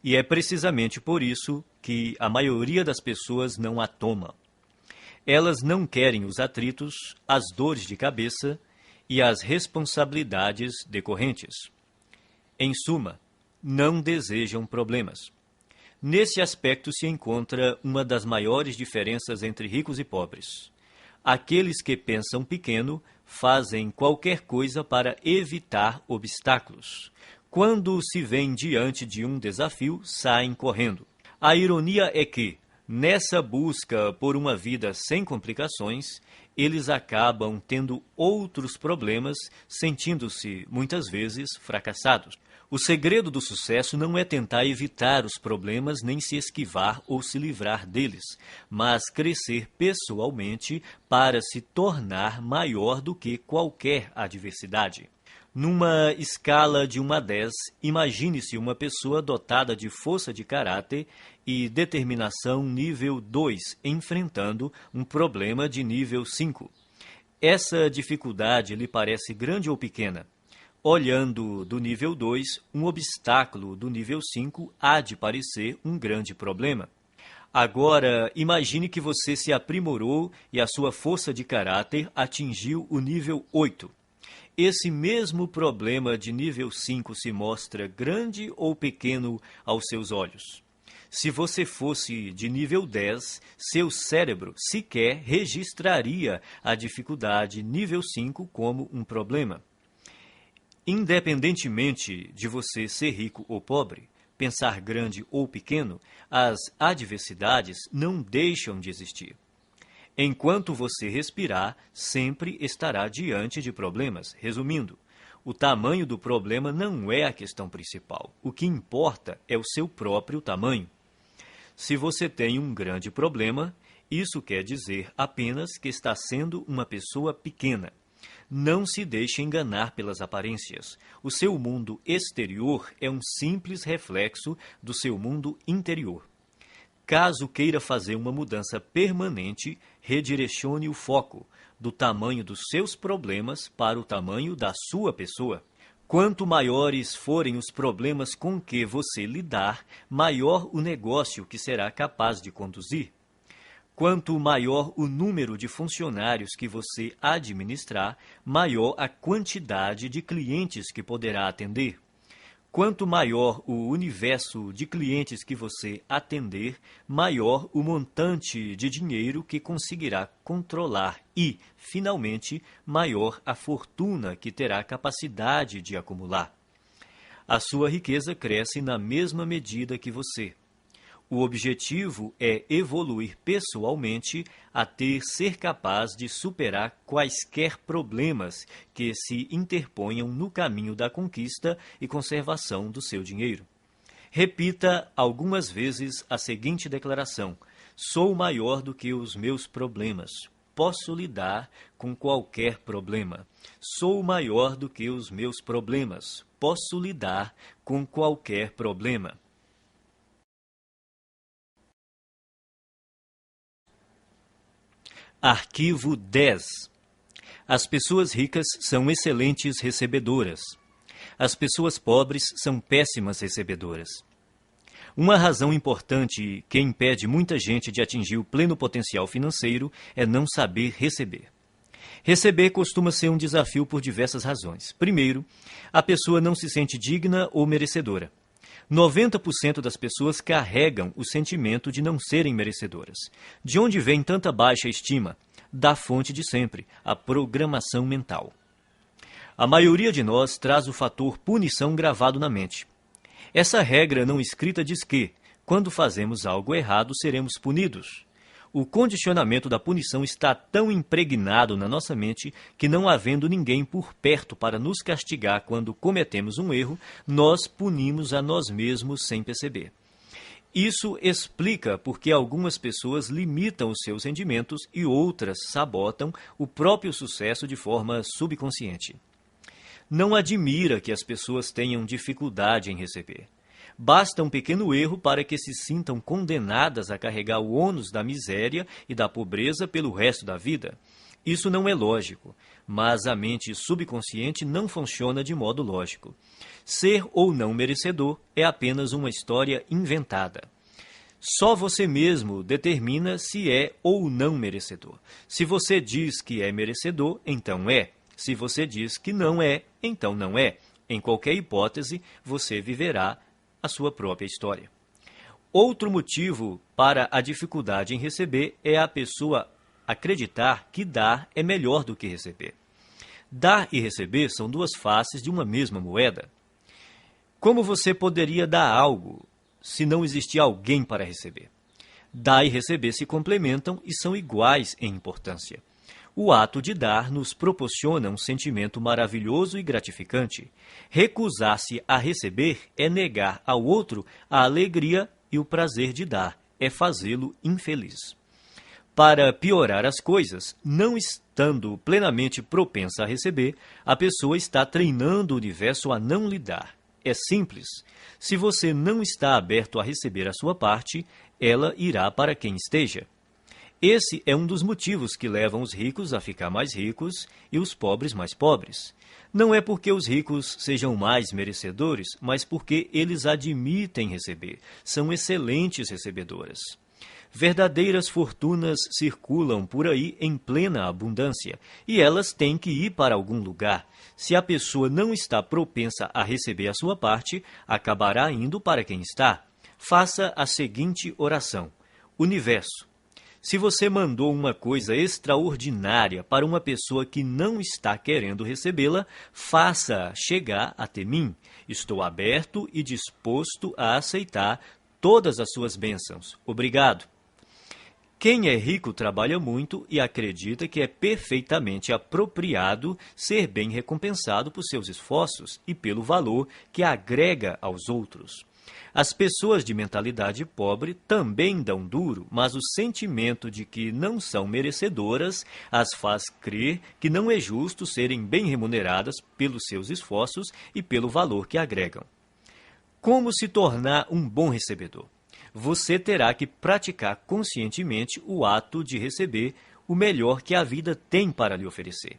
e é precisamente por isso que a maioria das pessoas não a toma. Elas não querem os atritos, as dores de cabeça e as responsabilidades decorrentes. Em suma, não desejam problemas. Nesse aspecto se encontra uma das maiores diferenças entre ricos e pobres. Aqueles que pensam pequeno fazem qualquer coisa para evitar obstáculos. Quando se veem diante de um desafio, saem correndo. A ironia é que, nessa busca por uma vida sem complicações, eles acabam tendo outros problemas, sentindo-se, muitas vezes, fracassados. O segredo do sucesso não é tentar evitar os problemas, nem se esquivar ou se livrar deles, mas crescer pessoalmente para se tornar maior do que qualquer adversidade. Numa escala de 1 a 10, imagine-se uma pessoa dotada de força de caráter e determinação nível 2, enfrentando um problema de nível 5. Essa dificuldade lhe parece grande ou pequena? Olhando do nível 2, um obstáculo do nível 5 há de parecer um grande problema. Agora, imagine que você se aprimorou e a sua força de caráter atingiu o nível 8. Esse mesmo problema de nível 5 se mostra grande ou pequeno aos seus olhos? Se você fosse de nível 10, seu cérebro sequer registraria a dificuldade nível 5 como um problema. Independentemente de você ser rico ou pobre, pensar grande ou pequeno, as adversidades não deixam de existir. Enquanto você respirar, sempre estará diante de problemas. Resumindo, o tamanho do problema não é a questão principal. O que importa é o seu próprio tamanho. Se você tem um grande problema, isso quer dizer apenas que está sendo uma pessoa pequena. Não se deixe enganar pelas aparências. O seu mundo exterior é um simples reflexo do seu mundo interior. Caso queira fazer uma mudança permanente, redirecione o foco do tamanho dos seus problemas para o tamanho da sua pessoa. Quanto maiores forem os problemas com que você lidar, maior o negócio que será capaz de conduzir. Quanto maior o número de funcionários que você administrar, maior a quantidade de clientes que poderá atender. Quanto maior o universo de clientes que você atender, maior o montante de dinheiro que conseguirá controlar e, finalmente, maior a fortuna que terá capacidade de acumular. A sua riqueza cresce na mesma medida que você. O objetivo é evoluir pessoalmente até ser capaz de superar quaisquer problemas que se interponham no caminho da conquista e conservação do seu dinheiro. Repita algumas vezes a seguinte declaração: sou maior do que os meus problemas. Posso lidar com qualquer problema. Sou maior do que os meus problemas. Posso lidar com qualquer problema. Arquivo 10. As pessoas ricas são excelentes recebedoras. As pessoas pobres são péssimas recebedoras. Uma razão importante que impede muita gente de atingir o pleno potencial financeiro é não saber receber. Receber costuma ser um desafio por diversas razões. Primeiro, a pessoa não se sente digna ou merecedora. 90% das pessoas carregam o sentimento de não serem merecedoras. De onde vem tanta baixa estima? Da fonte de sempre, a programação mental. A maioria de nós traz o fator punição gravado na mente. Essa regra não escrita diz que, quando fazemos algo errado, seremos punidos. O condicionamento da punição está tão impregnado na nossa mente que, não havendo ninguém por perto para nos castigar quando cometemos um erro, nós punimos a nós mesmos sem perceber. Isso explica por que algumas pessoas limitam os seus rendimentos e outras sabotam o próprio sucesso de forma subconsciente. Não admira que as pessoas tenham dificuldade em receber. Basta um pequeno erro para que se sintam condenadas a carregar o ônus da miséria e da pobreza pelo resto da vida. Isso não é lógico, mas a mente subconsciente não funciona de modo lógico. Ser ou não merecedor é apenas uma história inventada. Só você mesmo determina se é ou não merecedor. Se você diz que é merecedor, então é. Se você diz que não é, então não é. Em qualquer hipótese, você viverá a sua própria história. Outro motivo para a dificuldade em receber é a pessoa acreditar que dar é melhor do que receber. Dar e receber são duas faces de uma mesma moeda. Como você poderia dar algo se não existir alguém para receber? Dar e receber se complementam e são iguais em importância. O ato de dar nos proporciona um sentimento maravilhoso e gratificante. Recusar-se a receber é negar ao outro a alegria e o prazer de dar, é fazê-lo infeliz. Para piorar as coisas, não estando plenamente propensa a receber, a pessoa está treinando o universo a não lhe dar. É simples. Se você não está aberto a receber a sua parte, ela irá para quem esteja. Esse é um dos motivos que levam os ricos a ficar mais ricos e os pobres mais pobres. Não é porque os ricos sejam mais merecedores, mas porque eles admitem receber. São excelentes recebedoras. Verdadeiras fortunas circulam por aí em plena abundância, e elas têm que ir para algum lugar. Se a pessoa não está propensa a receber a sua parte, acabará indo para quem está. Faça a seguinte oração: Universo, se você mandou uma coisa extraordinária para uma pessoa que não está querendo recebê-la, faça chegar até mim. Estou aberto e disposto a aceitar todas as suas bênçãos. Obrigado. Quem é rico trabalha muito e acredita que é perfeitamente apropriado ser bem recompensado por seus esforços e pelo valor que agrega aos outros. As pessoas de mentalidade pobre também dão duro, mas o sentimento de que não são merecedoras as faz crer que não é justo serem bem remuneradas pelos seus esforços e pelo valor que agregam. Como se tornar um bom recebedor? Você terá que praticar conscientemente o ato de receber o melhor que a vida tem para lhe oferecer.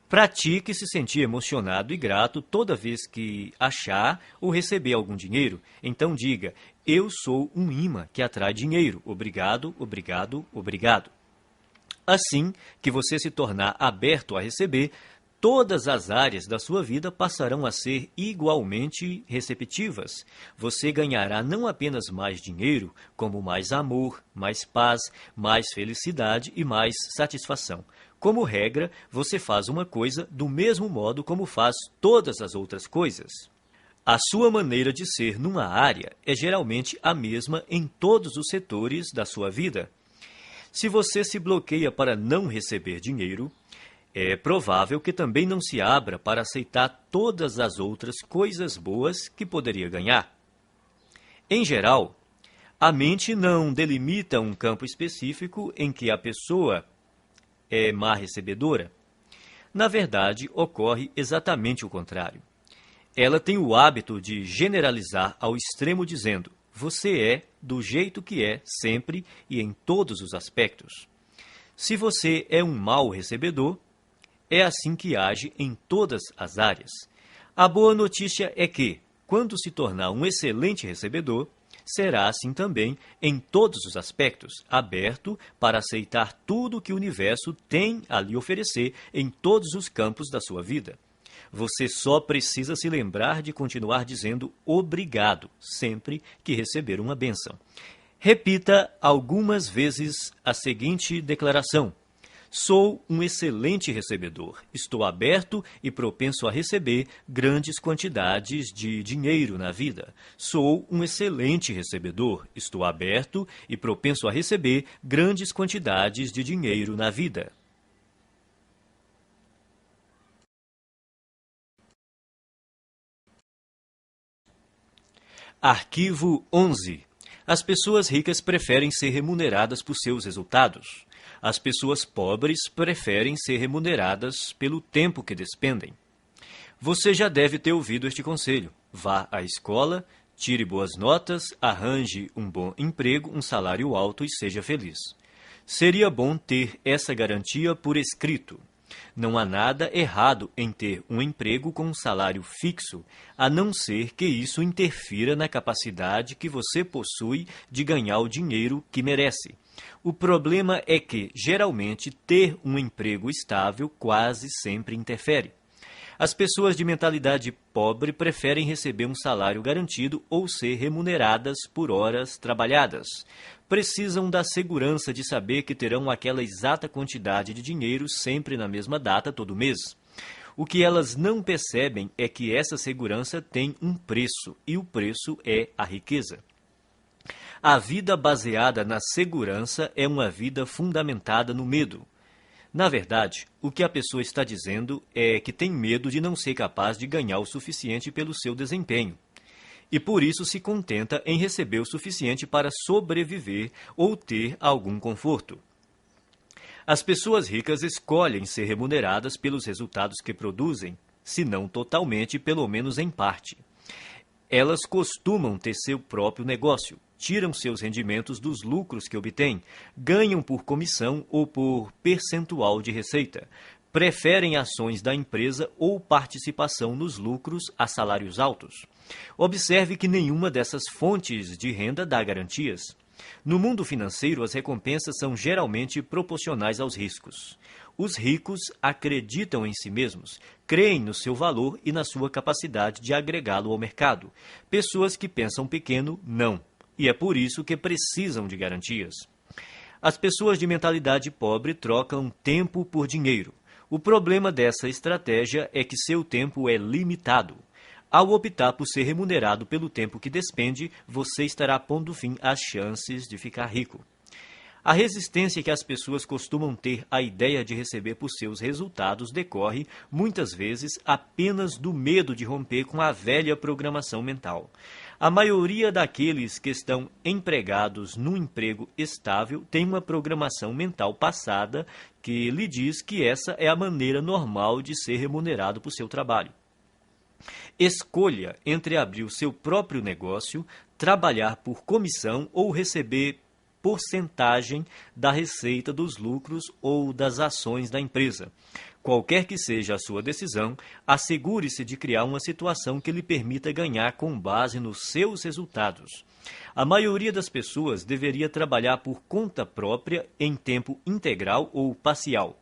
Pratique se sentir emocionado e grato toda vez que achar ou receber algum dinheiro. Então diga: eu sou um imã que atrai dinheiro. Obrigado, obrigado, obrigado. Assim que você se tornar aberto a receber, todas as áreas da sua vida passarão a ser igualmente receptivas. Você ganhará não apenas mais dinheiro, como mais amor, mais paz, mais felicidade e mais satisfação. Como regra, você faz uma coisa do mesmo modo como faz todas as outras coisas. A sua maneira de ser numa área é geralmente a mesma em todos os setores da sua vida. Se você se bloqueia para não receber dinheiro, é provável que também não se abra para aceitar todas as outras coisas boas que poderia ganhar. Em geral, a mente não delimita um campo específico em que a pessoa é má recebedora. Na verdade, ocorre exatamente o contrário. Ela tem o hábito de generalizar ao extremo dizendo: você é do jeito que é sempre e em todos os aspectos. Se você é um mau recebedor, é assim que age em todas as áreas. A boa notícia é que, quando se tornar um excelente recebedor, será assim também em todos os aspectos, aberto para aceitar tudo que o universo tem a lhe oferecer em todos os campos da sua vida. Você só precisa se lembrar de continuar dizendo obrigado sempre que receber uma bênção. Repita algumas vezes a seguinte declaração: sou um excelente recebedor. Estou aberto e propenso a receber grandes quantidades de dinheiro na vida. Sou um excelente recebedor. Estou aberto e propenso a receber grandes quantidades de dinheiro na vida. Arquivo 11. As pessoas ricas preferem ser remuneradas por seus resultados. As pessoas pobres preferem ser remuneradas pelo tempo que despendem. Você já deve ter ouvido este conselho. Vá à escola, tire boas notas, arranje um bom emprego, um salário alto e seja feliz. Seria bom ter essa garantia por escrito. Não há nada errado em ter um emprego com um salário fixo, a não ser que isso interfira na capacidade que você possui de ganhar o dinheiro que merece. O problema é que, geralmente, ter um emprego estável quase sempre interfere. As pessoas de mentalidade pobre preferem receber um salário garantido ou ser remuneradas por horas trabalhadas. Precisam da segurança de saber que terão aquela exata quantidade de dinheiro sempre na mesma data todo mês. O que elas não percebem é que essa segurança tem um preço, e o preço é a riqueza. A vida baseada na segurança é uma vida fundamentada no medo. Na verdade, o que a pessoa está dizendo é que tem medo de não ser capaz de ganhar o suficiente pelo seu desempenho. E por isso se contenta em receber o suficiente para sobreviver ou ter algum conforto. As pessoas ricas escolhem ser remuneradas pelos resultados que produzem, se não totalmente, pelo menos em parte. Elas costumam ter seu próprio negócio, tiram seus rendimentos dos lucros que obtêm, ganham por comissão ou por percentual de receita, preferem ações da empresa ou participação nos lucros a salários altos. Observe que nenhuma dessas fontes de renda dá garantias. No mundo financeiro, as recompensas são geralmente proporcionais aos riscos. Os ricos acreditam em si mesmos, creem no seu valor e na sua capacidade de agregá-lo ao mercado. Pessoas que pensam pequeno, não. e é por isso que precisam de garantias. As pessoas de mentalidade pobre trocam tempo por dinheiro. O problema dessa estratégia é que seu tempo é limitado. Ao optar por ser remunerado pelo tempo que despende, você estará pondo fim às chances de ficar rico. A resistência que as pessoas costumam ter à ideia de receber por seus resultados decorre, muitas vezes, apenas do medo de romper com a velha programação mental. A maioria daqueles que estão empregados num emprego estável tem uma programação mental passada que lhe diz que essa é a maneira normal de ser remunerado por seu trabalho. Escolha entre abrir o seu próprio negócio, trabalhar por comissão ou receber porcentagem da receita dos lucros ou das ações da empresa. Qualquer que seja a sua decisão, assegure-se de criar uma situação que lhe permita ganhar com base nos seus resultados. A maioria das pessoas deveria trabalhar por conta própria em tempo integral ou parcial.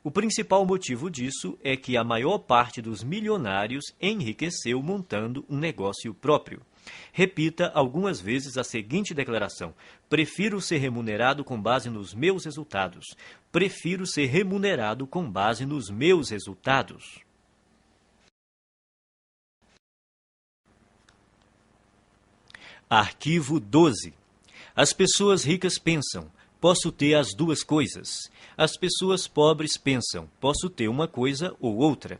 O principal motivo disso é que a maior parte dos milionários enriqueceu montando um negócio próprio. Repita algumas vezes a seguinte declaração: prefiro ser remunerado com base nos meus resultados. Prefiro ser remunerado com base nos meus resultados. Arquivo 12. As pessoas ricas pensam: posso ter as duas coisas. As pessoas pobres pensam: posso ter uma coisa ou outra.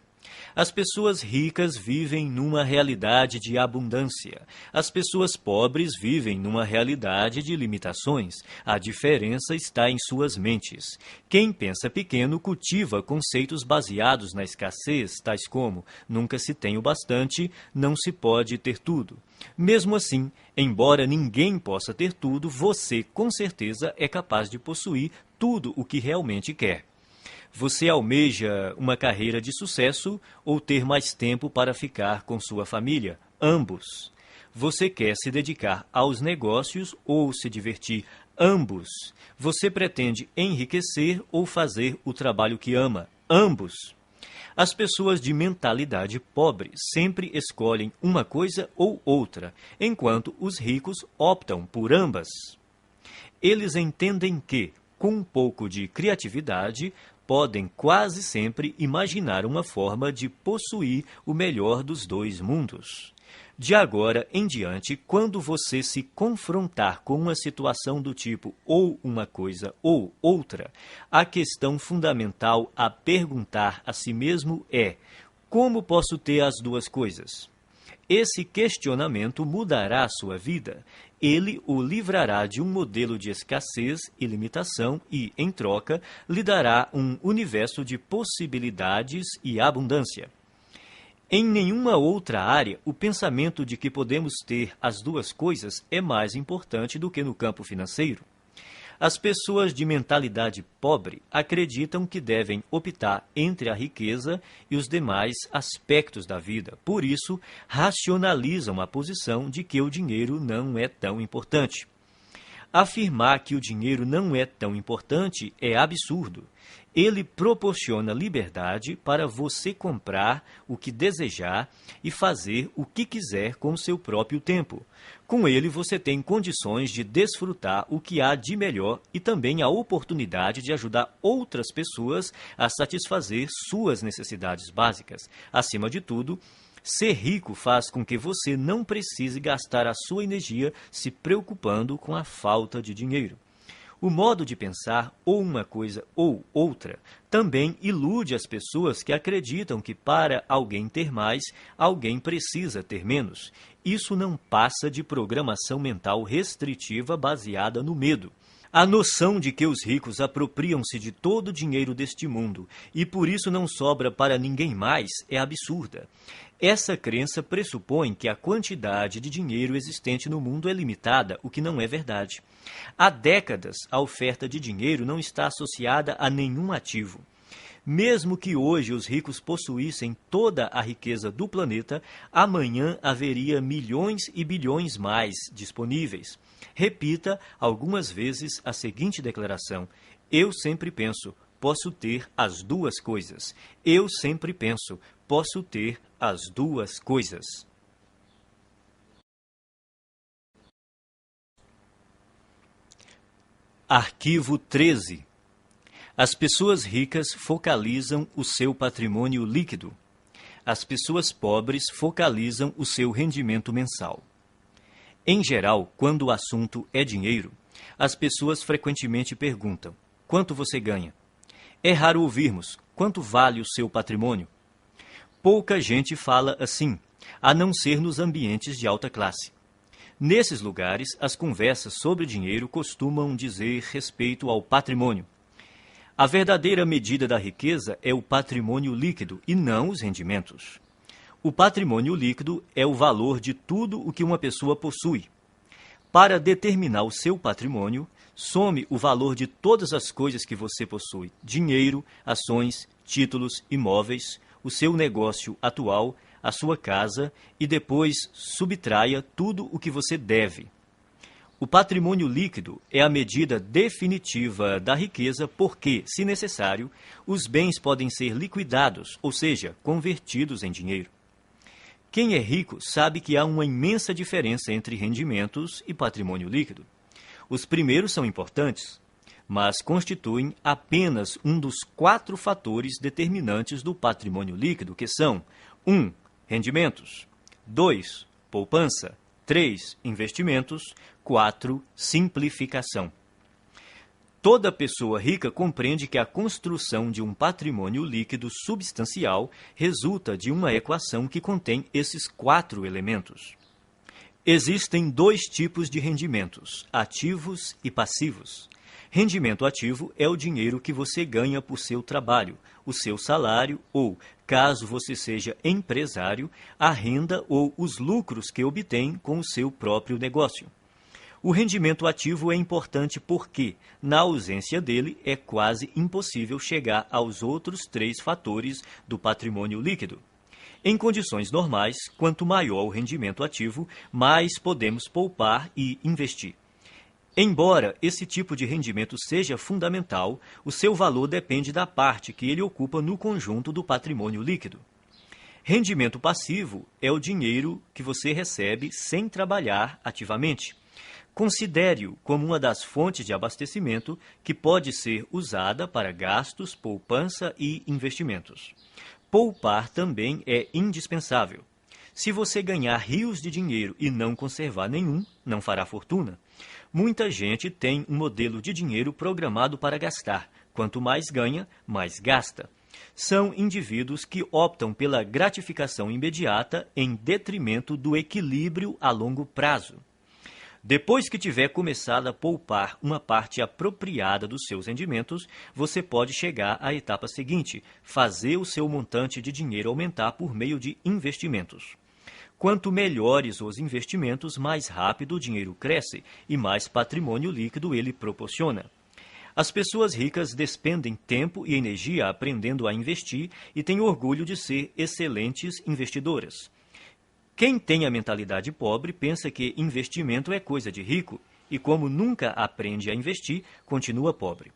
As pessoas ricas vivem numa realidade de abundância. As pessoas pobres vivem numa realidade de limitações. A diferença está em suas mentes. Quem pensa pequeno cultiva conceitos baseados na escassez, tais como: nunca se tem o bastante, não se pode ter tudo. Mesmo assim, embora ninguém possa ter tudo, você, com certeza, é capaz de possuir tudo o que realmente quer. Você almeja uma carreira de sucesso ou ter mais tempo para ficar com sua família? Ambos. Você quer se dedicar aos negócios ou se divertir? Ambos. Você pretende enriquecer ou fazer o trabalho que ama? Ambos. As pessoas de mentalidade pobre sempre escolhem uma coisa ou outra, enquanto os ricos optam por ambas. Eles entendem que, com um pouco de criatividade, podem quase sempre imaginar uma forma de possuir o melhor dos dois mundos. De agora em diante, quando você se confrontar com uma situação do tipo ou uma coisa ou outra, a questão fundamental a perguntar a si mesmo é: como posso ter as duas coisas? Esse questionamento mudará a sua vida. Ele o livrará de um modelo de escassez e limitação e, em troca, lhe dará um universo de possibilidades e abundância. Em nenhuma outra área, o pensamento de que podemos ter as duas coisas é mais importante do que no campo financeiro. As pessoas de mentalidade pobre acreditam que devem optar entre a riqueza e os demais aspectos da vida. Por isso, racionalizam a posição de que o dinheiro não é tão importante. Afirmar que o dinheiro não é tão importante é absurdo. Ele proporciona liberdade para você comprar o que desejar e fazer o que quiser com seu próprio tempo. Com ele, você tem condições de desfrutar o que há de melhor e também a oportunidade de ajudar outras pessoas a satisfazer suas necessidades básicas. Acima de tudo, ser rico faz com que você não precise gastar a sua energia se preocupando com a falta de dinheiro. O modo de pensar, ou uma coisa ou outra, também ilude as pessoas que acreditam que para alguém ter mais, alguém precisa ter menos. Isso não passa de programação mental restritiva baseada no medo. A noção de que os ricos apropriam-se de todo o dinheiro deste mundo e por isso não sobra para ninguém mais é absurda. Essa crença pressupõe que a quantidade de dinheiro existente no mundo é limitada, o que não é verdade. Há décadas, a oferta de dinheiro não está associada a nenhum ativo. Mesmo que hoje os ricos possuíssem toda a riqueza do planeta, amanhã haveria milhões e bilhões mais disponíveis. Repita algumas vezes a seguinte declaração: eu sempre penso, posso ter as duas coisas. Eu sempre penso, posso ter as duas coisas. Arquivo 13. As pessoas ricas focalizam o seu patrimônio líquido. As pessoas pobres focalizam o seu rendimento mensal. Em geral, quando o assunto é dinheiro, as pessoas frequentemente perguntam: quanto você ganha? É raro ouvirmos: quanto vale o seu patrimônio? Pouca gente fala assim, a não ser nos ambientes de alta classe. Nesses lugares, as conversas sobre dinheiro costumam dizer respeito ao patrimônio. A verdadeira medida da riqueza é o patrimônio líquido e não os rendimentos. O patrimônio líquido é o valor de tudo o que uma pessoa possui. Para determinar o seu patrimônio, some o valor de todas as coisas que você possui: dinheiro, ações, títulos, imóveis, o seu negócio atual, a sua casa, e depois subtraia tudo o que você deve. O patrimônio líquido é a medida definitiva da riqueza porque, se necessário, os bens podem ser liquidados, ou seja, convertidos em dinheiro. Quem é rico sabe que há uma imensa diferença entre rendimentos e patrimônio líquido. Os primeiros são importantes, mas constituem apenas um dos 4 fatores determinantes do patrimônio líquido, que são 1. Rendimentos, 2. Poupança, 3. Investimentos, 4. Simplificação. Toda pessoa rica compreende que a construção de um patrimônio líquido substancial resulta de uma equação que contém esses 4 elementos. Existem 2 tipos de rendimentos: ativos e passivos. Rendimento ativo é o dinheiro que você ganha por seu trabalho, o seu salário ou, caso você seja empresário, a renda ou os lucros que obtém com o seu próprio negócio. O rendimento ativo é importante porque, na ausência dele, é quase impossível chegar aos outros 3 fatores do patrimônio líquido. Em condições normais, quanto maior o rendimento ativo, mais podemos poupar e investir. Embora esse tipo de rendimento seja fundamental, o seu valor depende da parte que ele ocupa no conjunto do patrimônio líquido. Rendimento passivo é o dinheiro que você recebe sem trabalhar ativamente. Considere-o como uma das fontes de abastecimento que pode ser usada para gastos, poupança e investimentos. Poupar também é indispensável. Se você ganhar rios de dinheiro e não conservar nenhum, não fará fortuna. Muita gente tem um modelo de dinheiro programado para gastar. Quanto mais ganha, mais gasta. São indivíduos que optam pela gratificação imediata em detrimento do equilíbrio a longo prazo. Depois que tiver começado a poupar uma parte apropriada dos seus rendimentos, você pode chegar à etapa seguinte: fazer o seu montante de dinheiro aumentar por meio de investimentos. Quanto melhores os investimentos, mais rápido o dinheiro cresce e mais patrimônio líquido ele proporciona. As pessoas ricas despendem tempo e energia aprendendo a investir e têm orgulho de ser excelentes investidoras. Quem tem a mentalidade pobre pensa que investimento é coisa de rico e, como nunca aprende a investir, continua pobre.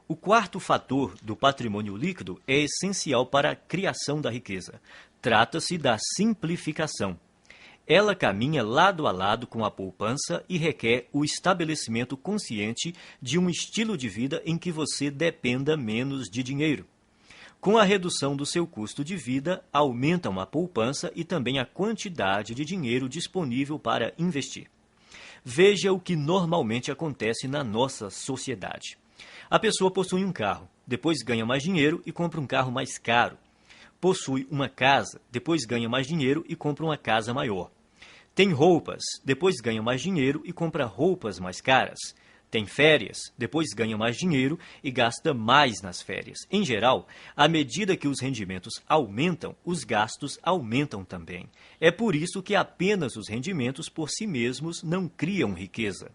O 4º fator do patrimônio líquido é essencial para a criação da riqueza. Trata-se da simplificação. Ela caminha lado a lado com a poupança e requer o estabelecimento consciente de um estilo de vida em que você dependa menos de dinheiro. Com a redução do seu custo de vida, aumentam a poupança e também a quantidade de dinheiro disponível para investir. Veja o que normalmente acontece na nossa sociedade. A pessoa possui um carro, depois ganha mais dinheiro e compra um carro mais caro. Possui uma casa, depois ganha mais dinheiro e compra uma casa maior. Tem roupas, depois ganha mais dinheiro e compra roupas mais caras. Tem férias, depois ganha mais dinheiro e gasta mais nas férias. Em geral, à medida que os rendimentos aumentam, os gastos aumentam também. É por isso que apenas os rendimentos por si mesmos não criam riqueza.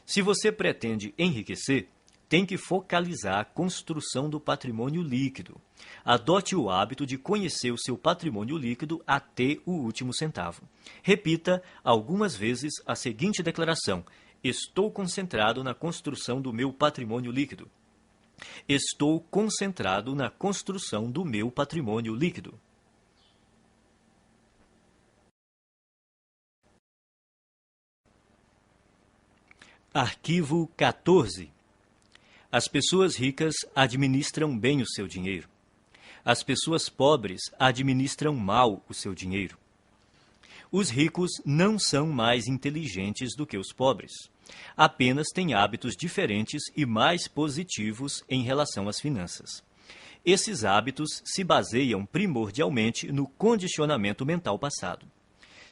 Se você pretende enriquecer, tem que focalizar a construção do patrimônio líquido. Adote o hábito de conhecer o seu patrimônio líquido até o último centavo. Repita algumas vezes a seguinte declaração: estou concentrado na construção do meu patrimônio líquido. Estou concentrado na construção do meu patrimônio líquido. Arquivo 14. As pessoas ricas administram bem o seu dinheiro. As pessoas pobres administram mal o seu dinheiro. Os ricos não são mais inteligentes do que os pobres. Apenas têm hábitos diferentes e mais positivos em relação às finanças. Esses hábitos se baseiam primordialmente no condicionamento mental passado.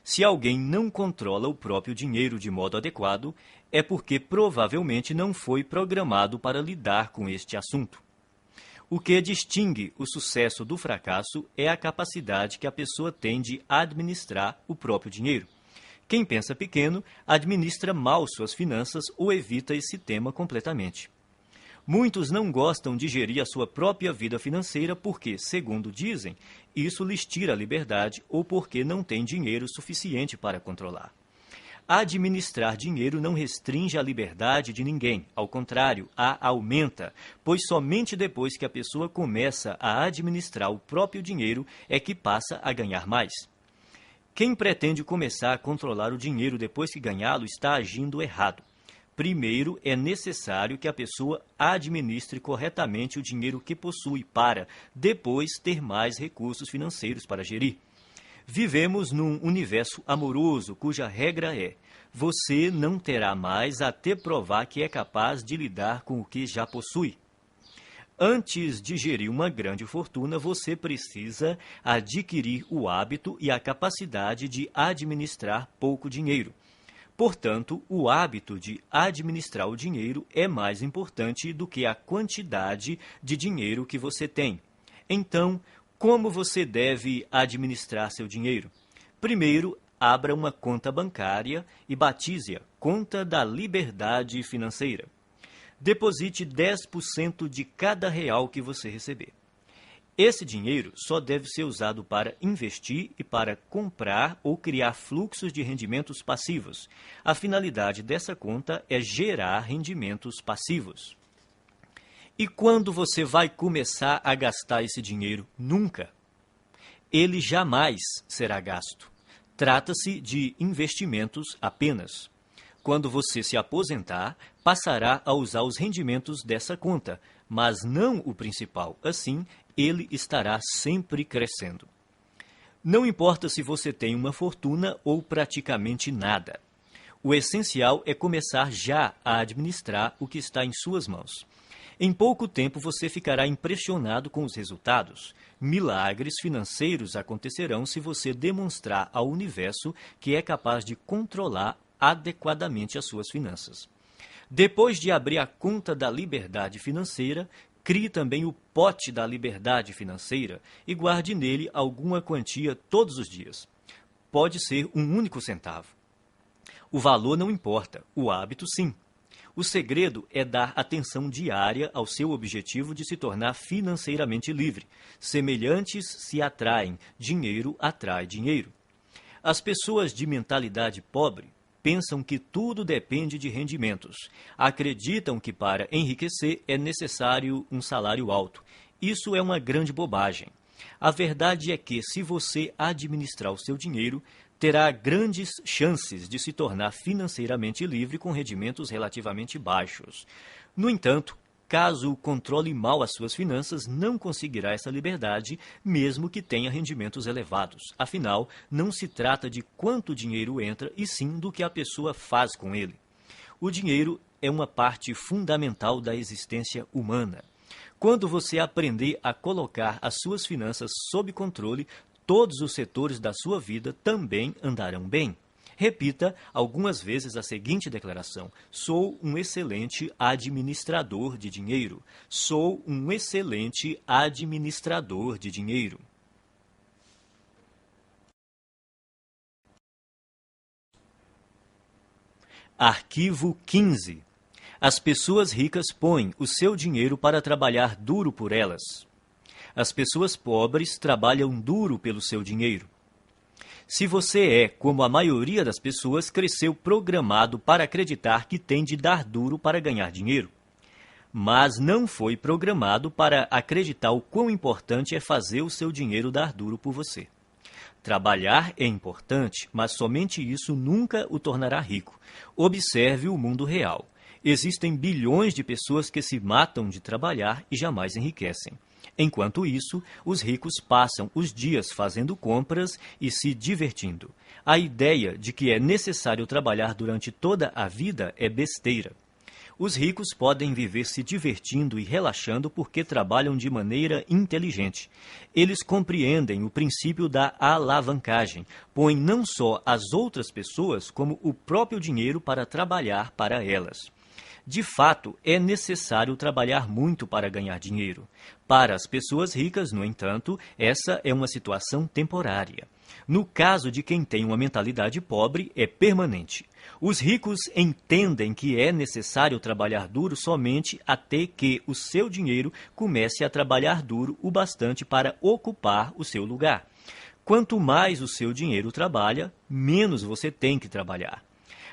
Se alguém não controla o próprio dinheiro de modo adequado, é porque provavelmente não foi programado para lidar com este assunto. O que distingue o sucesso do fracasso é a capacidade que a pessoa tem de administrar o próprio dinheiro. Quem pensa pequeno administra mal suas finanças ou evita esse tema completamente. Muitos não gostam de gerir a sua própria vida financeira porque, segundo dizem, isso lhes tira a liberdade ou porque não têm dinheiro suficiente para controlar. Administrar dinheiro não restringe a liberdade de ninguém, ao contrário, a aumenta, pois somente depois que a pessoa começa a administrar o próprio dinheiro é que passa a ganhar mais. Quem pretende começar a controlar o dinheiro depois que ganhá-lo está agindo errado. Primeiro, é necessário que a pessoa administre corretamente o dinheiro que possui para, depois, ter mais recursos financeiros para gerir. Vivemos num universo amoroso cuja regra é: você não terá mais até provar que é capaz de lidar com o que já possui. Antes de gerir uma grande fortuna, você precisa adquirir o hábito e a capacidade de administrar pouco dinheiro. Portanto, o hábito de administrar o dinheiro é mais importante do que a quantidade de dinheiro que você tem. Então, como você deve administrar seu dinheiro? Primeiro, abra uma conta bancária e batize-a Conta da Liberdade Financeira. Deposite 10% de cada real que você receber. Esse dinheiro só deve ser usado para investir e para comprar ou criar fluxos de rendimentos passivos. A finalidade dessa conta é gerar rendimentos passivos. E quando você vai começar a gastar esse dinheiro? Nunca. Ele jamais será gasto. Trata-se de investimentos apenas. Quando você se aposentar, passará a usar os rendimentos dessa conta, mas não o principal. Assim, ele estará sempre crescendo. Não importa se você tem uma fortuna ou praticamente nada. O essencial é começar já a administrar o que está em suas mãos. Em pouco tempo você ficará impressionado com os resultados. Milagres financeiros acontecerão se você demonstrar ao universo que é capaz de controlar adequadamente as suas finanças. Depois de abrir a conta da liberdade financeira, crie também o pote da liberdade financeira e guarde nele alguma quantia todos os dias. Pode ser um único centavo. O valor não importa, o hábito sim. O segredo é dar atenção diária ao seu objetivo de se tornar financeiramente livre. Semelhantes se atraem, dinheiro atrai dinheiro. As pessoas de mentalidade pobre pensam que tudo depende de rendimentos. Acreditam que para enriquecer é necessário um salário alto. Isso é uma grande bobagem. A verdade é que, se você administrar o seu dinheiro, terá grandes chances de se tornar financeiramente livre com rendimentos relativamente baixos. No entanto, caso controle mal as suas finanças, não conseguirá essa liberdade, mesmo que tenha rendimentos elevados. Afinal, não se trata de quanto dinheiro entra, e sim do que a pessoa faz com ele. O dinheiro é uma parte fundamental da existência humana. Quando você aprender a colocar as suas finanças sob controle, todos os setores da sua vida também andarão bem. Repita algumas vezes a seguinte declaração: sou um excelente administrador de dinheiro. Sou um excelente administrador de dinheiro. Arquivo 15. As pessoas ricas põem o seu dinheiro para trabalhar duro por elas. As pessoas pobres trabalham duro pelo seu dinheiro. Se você é, como a maioria das pessoas, cresceu programado para acreditar que tem de dar duro para ganhar dinheiro. Mas não foi programado para acreditar o quão importante é fazer o seu dinheiro dar duro por você. Trabalhar é importante, mas somente isso nunca o tornará rico. Observe o mundo real. Existem bilhões de pessoas que se matam de trabalhar e jamais enriquecem. Enquanto isso, os ricos passam os dias fazendo compras e se divertindo. A ideia de que é necessário trabalhar durante toda a vida é besteira. Os ricos podem viver se divertindo e relaxando porque trabalham de maneira inteligente. Eles compreendem o princípio da alavancagem, põem não só as outras pessoas, como o próprio dinheiro para trabalhar para elas. De fato, é necessário trabalhar muito para ganhar dinheiro. Para as pessoas ricas, no entanto, essa é uma situação temporária. No caso de quem tem uma mentalidade pobre, é permanente. Os ricos entendem que é necessário trabalhar duro somente até que o seu dinheiro comece a trabalhar duro o bastante para ocupar o seu lugar. Quanto mais o seu dinheiro trabalha, menos você tem que trabalhar.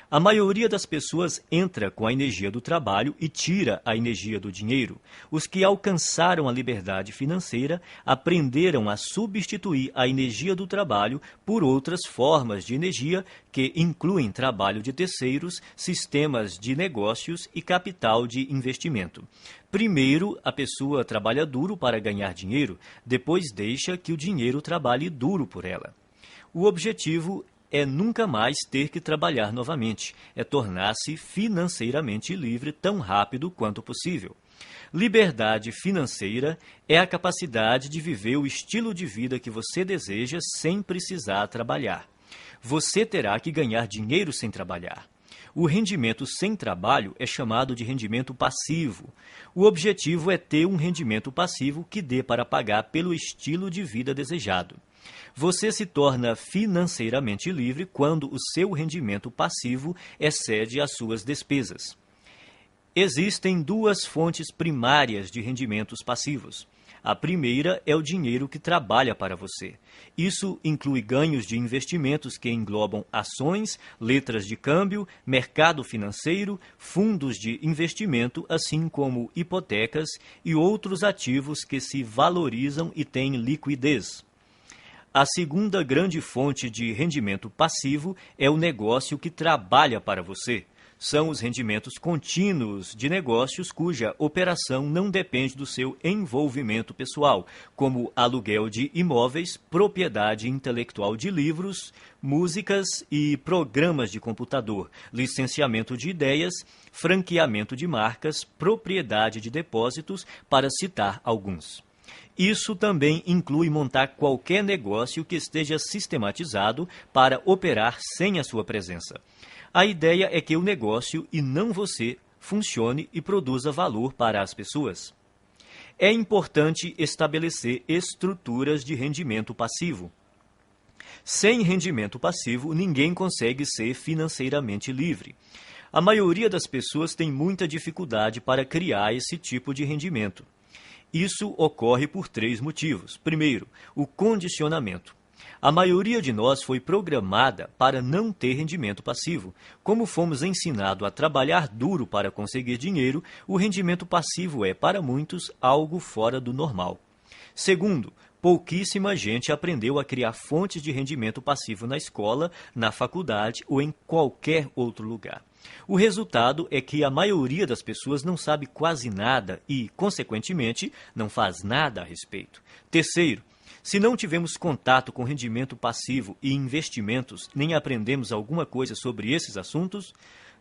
A maioria das pessoas entra com a energia do trabalho e tira a energia do dinheiro. Os que alcançaram a liberdade financeira aprenderam a substituir a energia do trabalho por outras formas de energia que incluem trabalho de terceiros, sistemas de negócios e capital de investimento. Primeiro, a pessoa trabalha duro para ganhar dinheiro, depois deixa que o dinheiro trabalhe duro por ela. O objetivo é nunca mais ter que trabalhar novamente, é tornar-se financeiramente livre tão rápido quanto possível. Liberdade financeira é a capacidade de viver o estilo de vida que você deseja sem precisar trabalhar. Você terá que ganhar dinheiro sem trabalhar. O rendimento sem trabalho é chamado de rendimento passivo. O objetivo é ter um rendimento passivo que dê para pagar pelo estilo de vida desejado. Você se torna financeiramente livre quando o seu rendimento passivo excede as suas despesas. Existem duas fontes primárias de rendimentos passivos. A primeira é o dinheiro que trabalha para você. Isso inclui ganhos de investimentos que englobam ações, letras de câmbio, mercado financeiro, fundos de investimento, assim como hipotecas e outros ativos que se valorizam e têm liquidez. A segunda grande fonte de rendimento passivo é o negócio que trabalha para você. São os rendimentos contínuos de negócios cuja operação não depende do seu envolvimento pessoal, como aluguel de imóveis, propriedade intelectual de livros, músicas e programas de computador, licenciamento de ideias, franqueamento de marcas, propriedade de depósitos, para citar alguns. Isso também inclui montar qualquer negócio que esteja sistematizado para operar sem a sua presença. A ideia é que o negócio, e não você, funcione e produza valor para as pessoas. É importante estabelecer estruturas de rendimento passivo. Sem rendimento passivo, ninguém consegue ser financeiramente livre. A maioria das pessoas tem muita dificuldade para criar esse tipo de rendimento. Isso ocorre por 3 motivos. Primeiro, o condicionamento. A maioria de nós foi programada para não ter rendimento passivo. Como fomos ensinados a trabalhar duro para conseguir dinheiro, o rendimento passivo é, para muitos, algo fora do normal. Segundo, pouquíssima gente aprendeu a criar fontes de rendimento passivo na escola, na faculdade ou em qualquer outro lugar. O resultado é que a maioria das pessoas não sabe quase nada e, consequentemente, não faz nada a respeito. Terceiro, se não tivemos contato com rendimento passivo e investimentos, nem aprendemos alguma coisa sobre esses assuntos,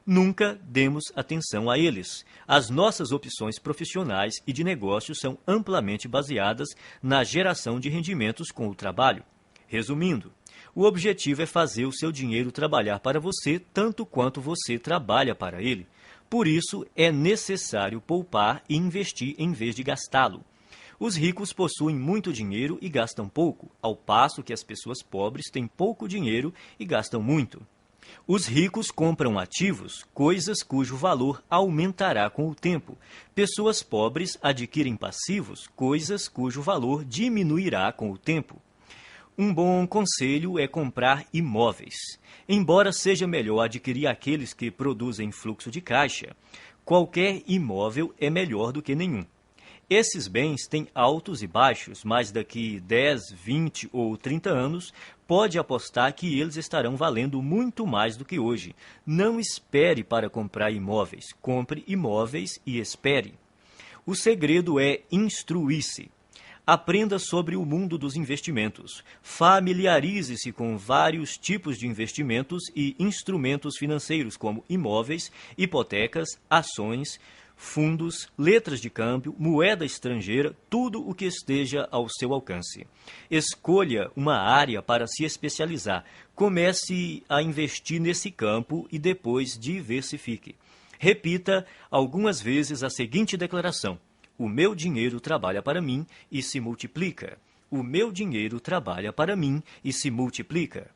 nunca demos atenção a eles. As nossas opções profissionais e de negócios são amplamente baseadas na geração de rendimentos com o trabalho. Resumindo, o objetivo é fazer o seu dinheiro trabalhar para você tanto quanto você trabalha para ele. Por isso, é necessário poupar e investir em vez de gastá-lo. Os ricos possuem muito dinheiro e gastam pouco, ao passo que as pessoas pobres têm pouco dinheiro e gastam muito. Os ricos compram ativos, coisas cujo valor aumentará com o tempo. Pessoas pobres adquirem passivos, coisas cujo valor diminuirá com o tempo. Um bom conselho é comprar imóveis. Embora seja melhor adquirir aqueles que produzem fluxo de caixa, qualquer imóvel é melhor do que nenhum. Esses bens têm altos e baixos, mas daqui 10, 20 ou 30 anos, pode apostar que eles estarão valendo muito mais do que hoje. Não espere para comprar imóveis. Compre imóveis e espere. O segredo é instruir-se. Aprenda sobre o mundo dos investimentos. Familiarize-se com vários tipos de investimentos e instrumentos financeiros, como imóveis, hipotecas, ações, fundos, letras de câmbio, moeda estrangeira, tudo o que esteja ao seu alcance. Escolha uma área para se especializar. Comece a investir nesse campo e depois diversifique. Repita algumas vezes a seguinte declaração: o meu dinheiro trabalha para mim e se multiplica. O meu dinheiro trabalha para mim e se multiplica.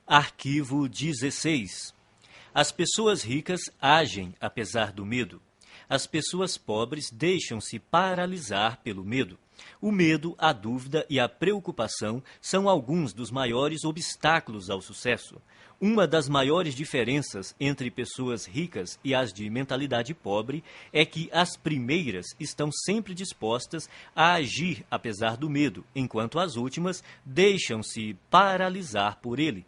Arquivo 16. As pessoas ricas agem apesar do medo. As pessoas pobres deixam-se paralisar pelo medo. O medo, a dúvida e a preocupação são alguns dos maiores obstáculos ao sucesso. Uma das maiores diferenças entre pessoas ricas e as de mentalidade pobre é que as primeiras estão sempre dispostas a agir apesar do medo, enquanto as últimas deixam-se paralisar por ele.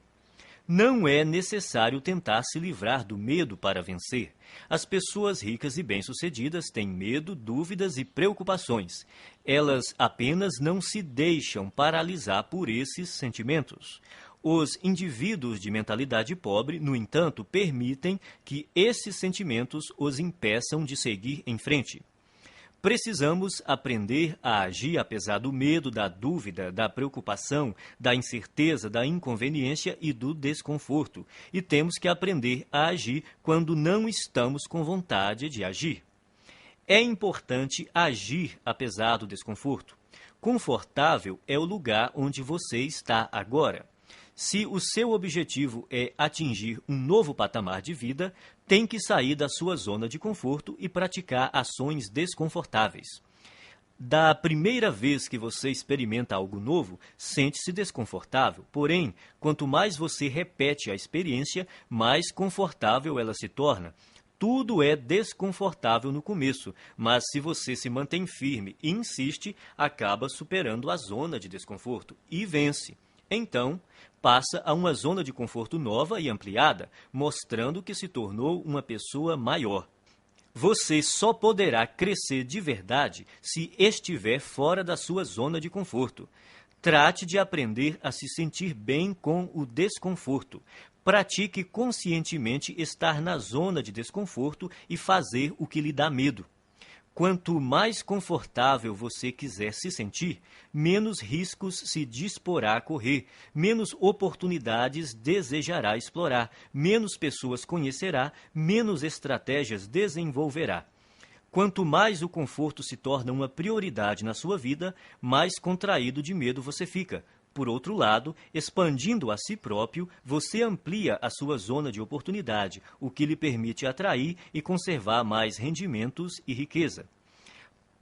Não é necessário tentar se livrar do medo para vencer. As pessoas ricas e bem-sucedidas têm medo, dúvidas e preocupações. Elas apenas não se deixam paralisar por esses sentimentos. Os indivíduos de mentalidade pobre, no entanto, permitem que esses sentimentos os impeçam de seguir em frente. Precisamos aprender a agir apesar do medo, da dúvida, da preocupação, da incerteza, da inconveniência e do desconforto. E temos que aprender a agir quando não estamos com vontade de agir. É importante agir apesar do desconforto. Confortável é o lugar onde você está agora. Se o seu objetivo é atingir um novo patamar de vida, tem que sair da sua zona de conforto e praticar ações desconfortáveis. Da primeira vez que você experimenta algo novo, sente-se desconfortável. Porém, quanto mais você repete a experiência, mais confortável ela se torna. Tudo é desconfortável no começo, mas se você se mantém firme e insiste, acaba superando a zona de desconforto e vence. Então, passa a uma zona de conforto nova e ampliada, mostrando que se tornou uma pessoa maior. Você só poderá crescer de verdade se estiver fora da sua zona de conforto. Trate de aprender a se sentir bem com o desconforto. Pratique conscientemente estar na zona de desconforto e fazer o que lhe dá medo. Quanto mais confortável você quiser se sentir, menos riscos se disporá a correr, menos oportunidades desejará explorar, menos pessoas conhecerá, menos estratégias desenvolverá. Quanto mais o conforto se torna uma prioridade na sua vida, mais contraído de medo você fica. Por outro lado, expandindo a si próprio, você amplia a sua zona de oportunidade, o que lhe permite atrair e conservar mais rendimentos e riqueza.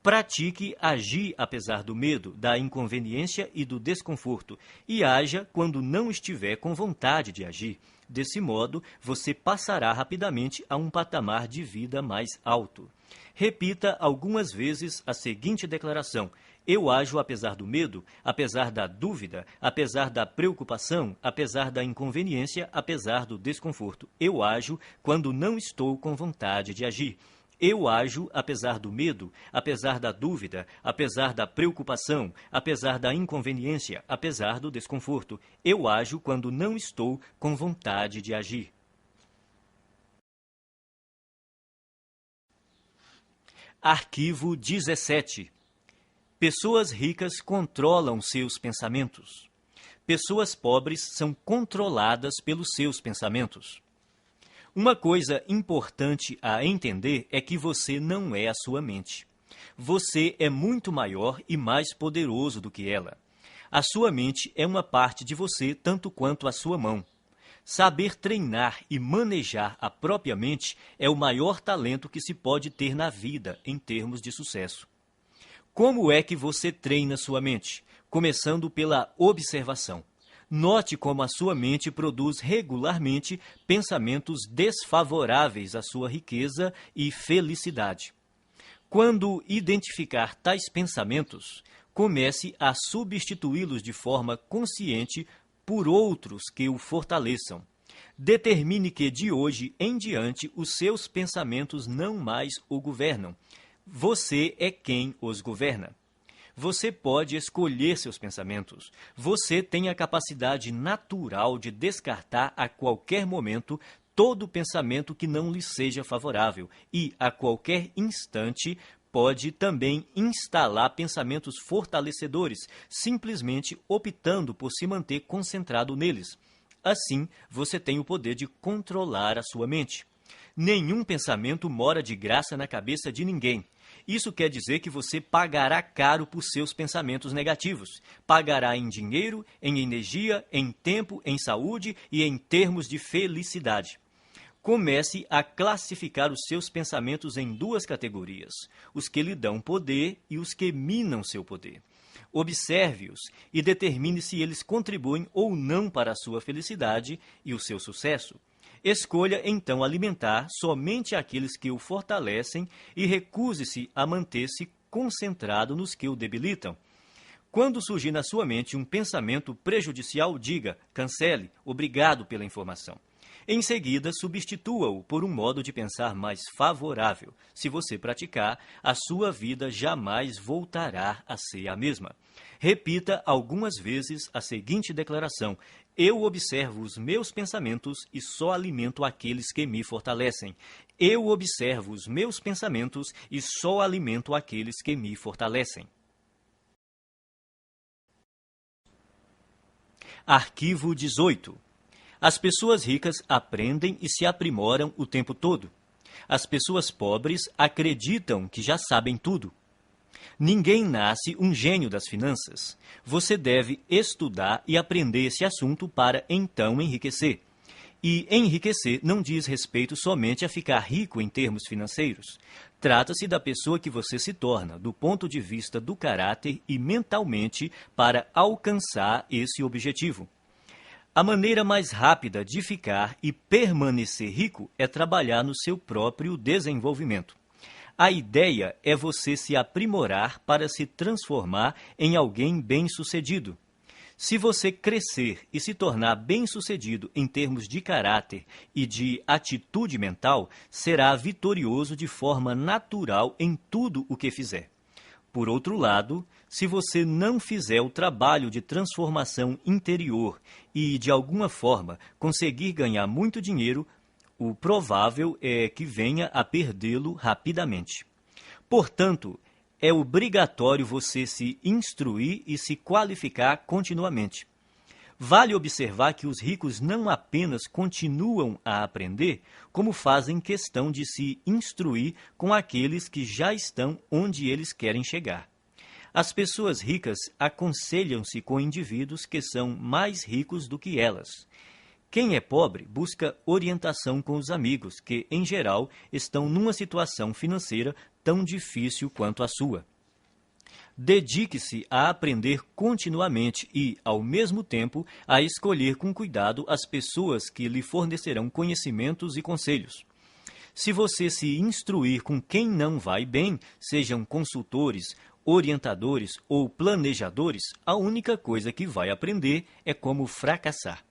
Pratique agir apesar do medo, da inconveniência e do desconforto, e haja quando não estiver com vontade de agir. Desse modo, você passará rapidamente a um patamar de vida mais alto. Repita algumas vezes a seguinte declaração: eu ajo apesar do medo, apesar da dúvida, apesar da preocupação, apesar da inconveniência, apesar do desconforto. Eu ajo quando não estou com vontade de agir. Eu ajo apesar do medo, apesar da dúvida, apesar da preocupação, apesar da inconveniência, apesar do desconforto. Eu ajo quando não estou com vontade de agir. Arquivo 17. Pessoas ricas controlam seus pensamentos. Pessoas pobres são controladas pelos seus pensamentos. Uma coisa importante a entender é que você não é a sua mente. Você é muito maior e mais poderoso do que ela. A sua mente é uma parte de você tanto quanto a sua mão. Saber treinar e manejar a própria mente é o maior talento que se pode ter na vida em termos de sucesso. Como é que você treina sua mente? Começando pela observação. Note como a sua mente produz regularmente pensamentos desfavoráveis à sua riqueza e felicidade. Quando identificar tais pensamentos, comece a substituí-los de forma consciente por outros que o fortaleçam. Determine que de hoje em diante os seus pensamentos não mais o governam. Você é quem os governa. Você pode escolher seus pensamentos. Você tem a capacidade natural de descartar a qualquer momento todo pensamento que não lhe seja favorável e, a qualquer instante, pode também instalar pensamentos fortalecedores, simplesmente optando por se manter concentrado neles. Assim, você tem o poder de controlar a sua mente. Nenhum pensamento mora de graça na cabeça de ninguém. Isso quer dizer que você pagará caro por seus pensamentos negativos. Pagará em dinheiro, em energia, em tempo, em saúde e em termos de felicidade. Comece a classificar os seus pensamentos em duas categorias: os que lhe dão poder e os que minam seu poder. Observe-os e determine se eles contribuem ou não para a sua felicidade e o seu sucesso. Escolha, então, alimentar somente aqueles que o fortalecem e recuse-se a manter-se concentrado nos que o debilitam. Quando surgir na sua mente um pensamento prejudicial, diga: cancele, obrigado pela informação. Em seguida, substitua-o por um modo de pensar mais favorável. Se você praticar, a sua vida jamais voltará a ser a mesma. Repita algumas vezes a seguinte declaração: eu observo os meus pensamentos e só alimento aqueles que me fortalecem. Eu observo os meus pensamentos e só alimento aqueles que me fortalecem. Arquivo 18. As pessoas ricas aprendem e se aprimoram o tempo todo. As pessoas pobres acreditam que já sabem tudo. Ninguém nasce um gênio das finanças. Você deve estudar e aprender esse assunto para então enriquecer. E enriquecer não diz respeito somente a ficar rico em termos financeiros. Trata-se da pessoa que você se torna, do ponto de vista do caráter e mentalmente, para alcançar esse objetivo. A maneira mais rápida de ficar e permanecer rico é trabalhar no seu próprio desenvolvimento. A ideia é você se aprimorar para se transformar em alguém bem-sucedido. Se você crescer e se tornar bem-sucedido em termos de caráter e de atitude mental, será vitorioso de forma natural em tudo o que fizer. Por outro lado, se você não fizer o trabalho de transformação interior e, de alguma forma, conseguir ganhar muito dinheiro, o provável é que venha a perdê-lo rapidamente. Portanto, é obrigatório você se instruir e se qualificar continuamente. Vale observar que os ricos não apenas continuam a aprender, como fazem questão de se instruir com aqueles que já estão onde eles querem chegar. As pessoas ricas aconselham-se com indivíduos que são mais ricos do que elas. Quem é pobre busca orientação com os amigos, que, em geral, estão numa situação financeira tão difícil quanto a sua. Dedique-se a aprender continuamente e, ao mesmo tempo, a escolher com cuidado as pessoas que lhe fornecerão conhecimentos e conselhos. Se você se instruir com quem não vai bem, sejam consultores, orientadores ou planejadores, a única coisa que vai aprender é como fracassar.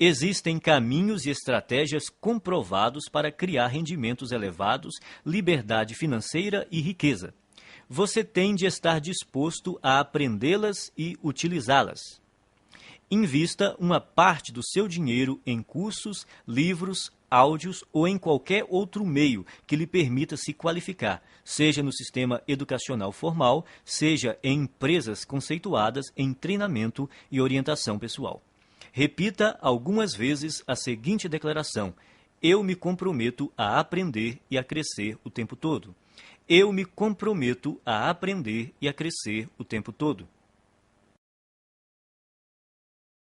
Existem caminhos e estratégias comprovados para criar rendimentos elevados, liberdade financeira e riqueza. Você tem de estar disposto a aprendê-las e utilizá-las. Invista uma parte do seu dinheiro em cursos, livros, áudios ou em qualquer outro meio que lhe permita se qualificar, seja no sistema educacional formal, seja em empresas conceituadas em treinamento e orientação pessoal. Repita algumas vezes a seguinte declaração: eu me comprometo a aprender e a crescer o tempo todo. Eu me comprometo a aprender e a crescer o tempo todo.